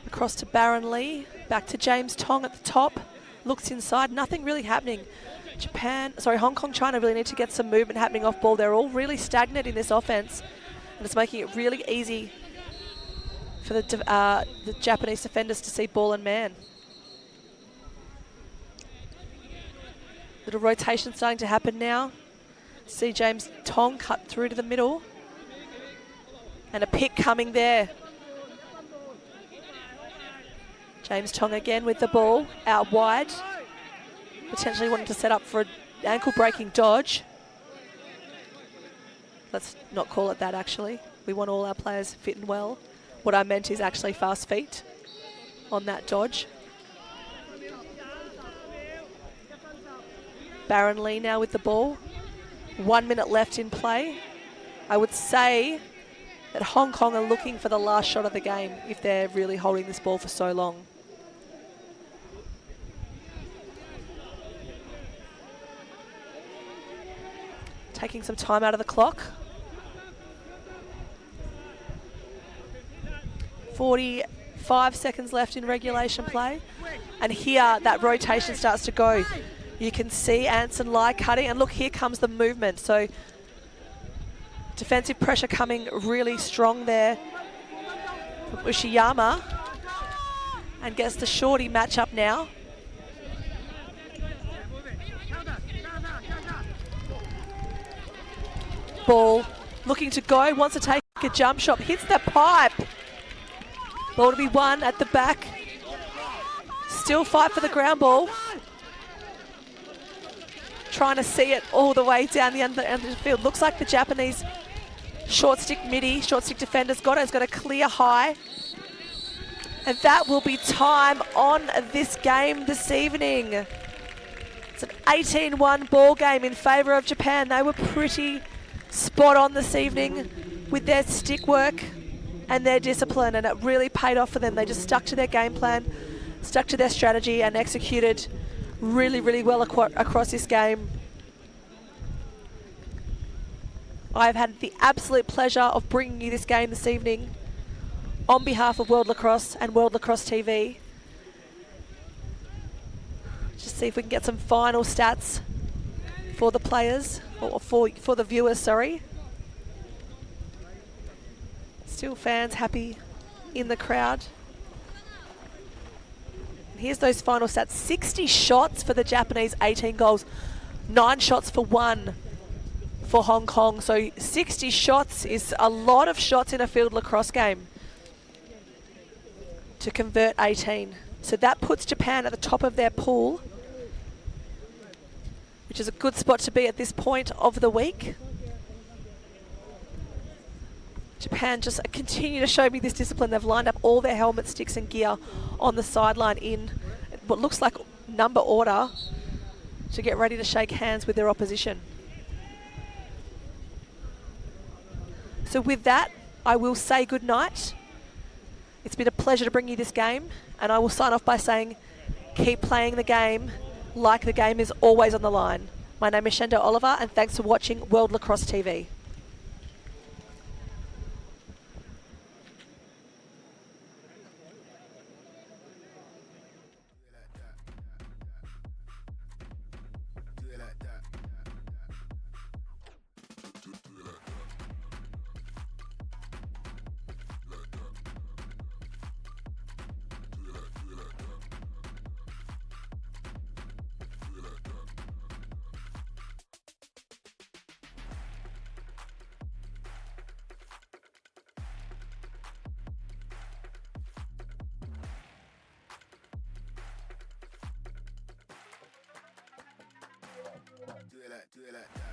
across to Baron Lee, back to James Tong at the top, looks inside, nothing really happening. Hong Kong, China really need to get some movement happening off ball. They're all really stagnant in this offense, and it's making it really easy for the Japanese defenders to see ball and man. Little rotation starting to happen now. See James Tong cut through to the middle. And a pick coming there. James Tong again with the ball out wide. Potentially wanting to set up for an ankle-breaking dodge. Let's not call it that, actually. We want all our players fit and well. What I meant is actually fast feet on that dodge. Baron Lee now with the ball. 1 minute left in play. I would say that Hong Kong are looking for the last shot of the game if they're really holding this ball for so long. Taking some time out of the clock. 45 seconds left in regulation play. And here that rotation starts to go. You can see Anson Lai cutting, and look, here comes the movement. So defensive pressure coming really strong there from Ushiyama, and gets the shorty match up now. Ball looking to go, wants to take a jump shot, hits the pipe. Ball to be won at the back. Still fight for the ground ball. Trying to see it all the way down the end of the field. Looks like the Japanese short stick defender's got it. It's got a clear high. And that will be time on this game this evening. It's an 18-1 ball game in favour of Japan. They were pretty spot on this evening with their stick work and their discipline, and it really paid off for them. They just stuck to their game plan, stuck to their strategy, and executed really, really well across this game. I've had the absolute pleasure of bringing you this game this evening on behalf of World Lacrosse and World Lacrosse TV. Just see if we can get some final stats for the players, or for the viewers, sorry. Still fans happy in the crowd. And here's those final stats. 60 shots for the Japanese, 18 goals. 9 shots for 1 for Hong Kong. So 60 shots is a lot of shots in a field lacrosse game to convert 18. So that puts Japan at the top of their pool, which is a good spot to be at this point of the week. Japan just continue to show me this discipline. They've lined up all their helmet, sticks and gear on the sideline in what looks like number order to get ready to shake hands with their opposition. So with that, I will say goodnight. It's been a pleasure to bring you this game, and I will sign off by saying, keep playing the game like the game is always on the line. My name is Shendo Oliver, and thanks for watching World Lacrosse TV. Do it like that. Do it like that.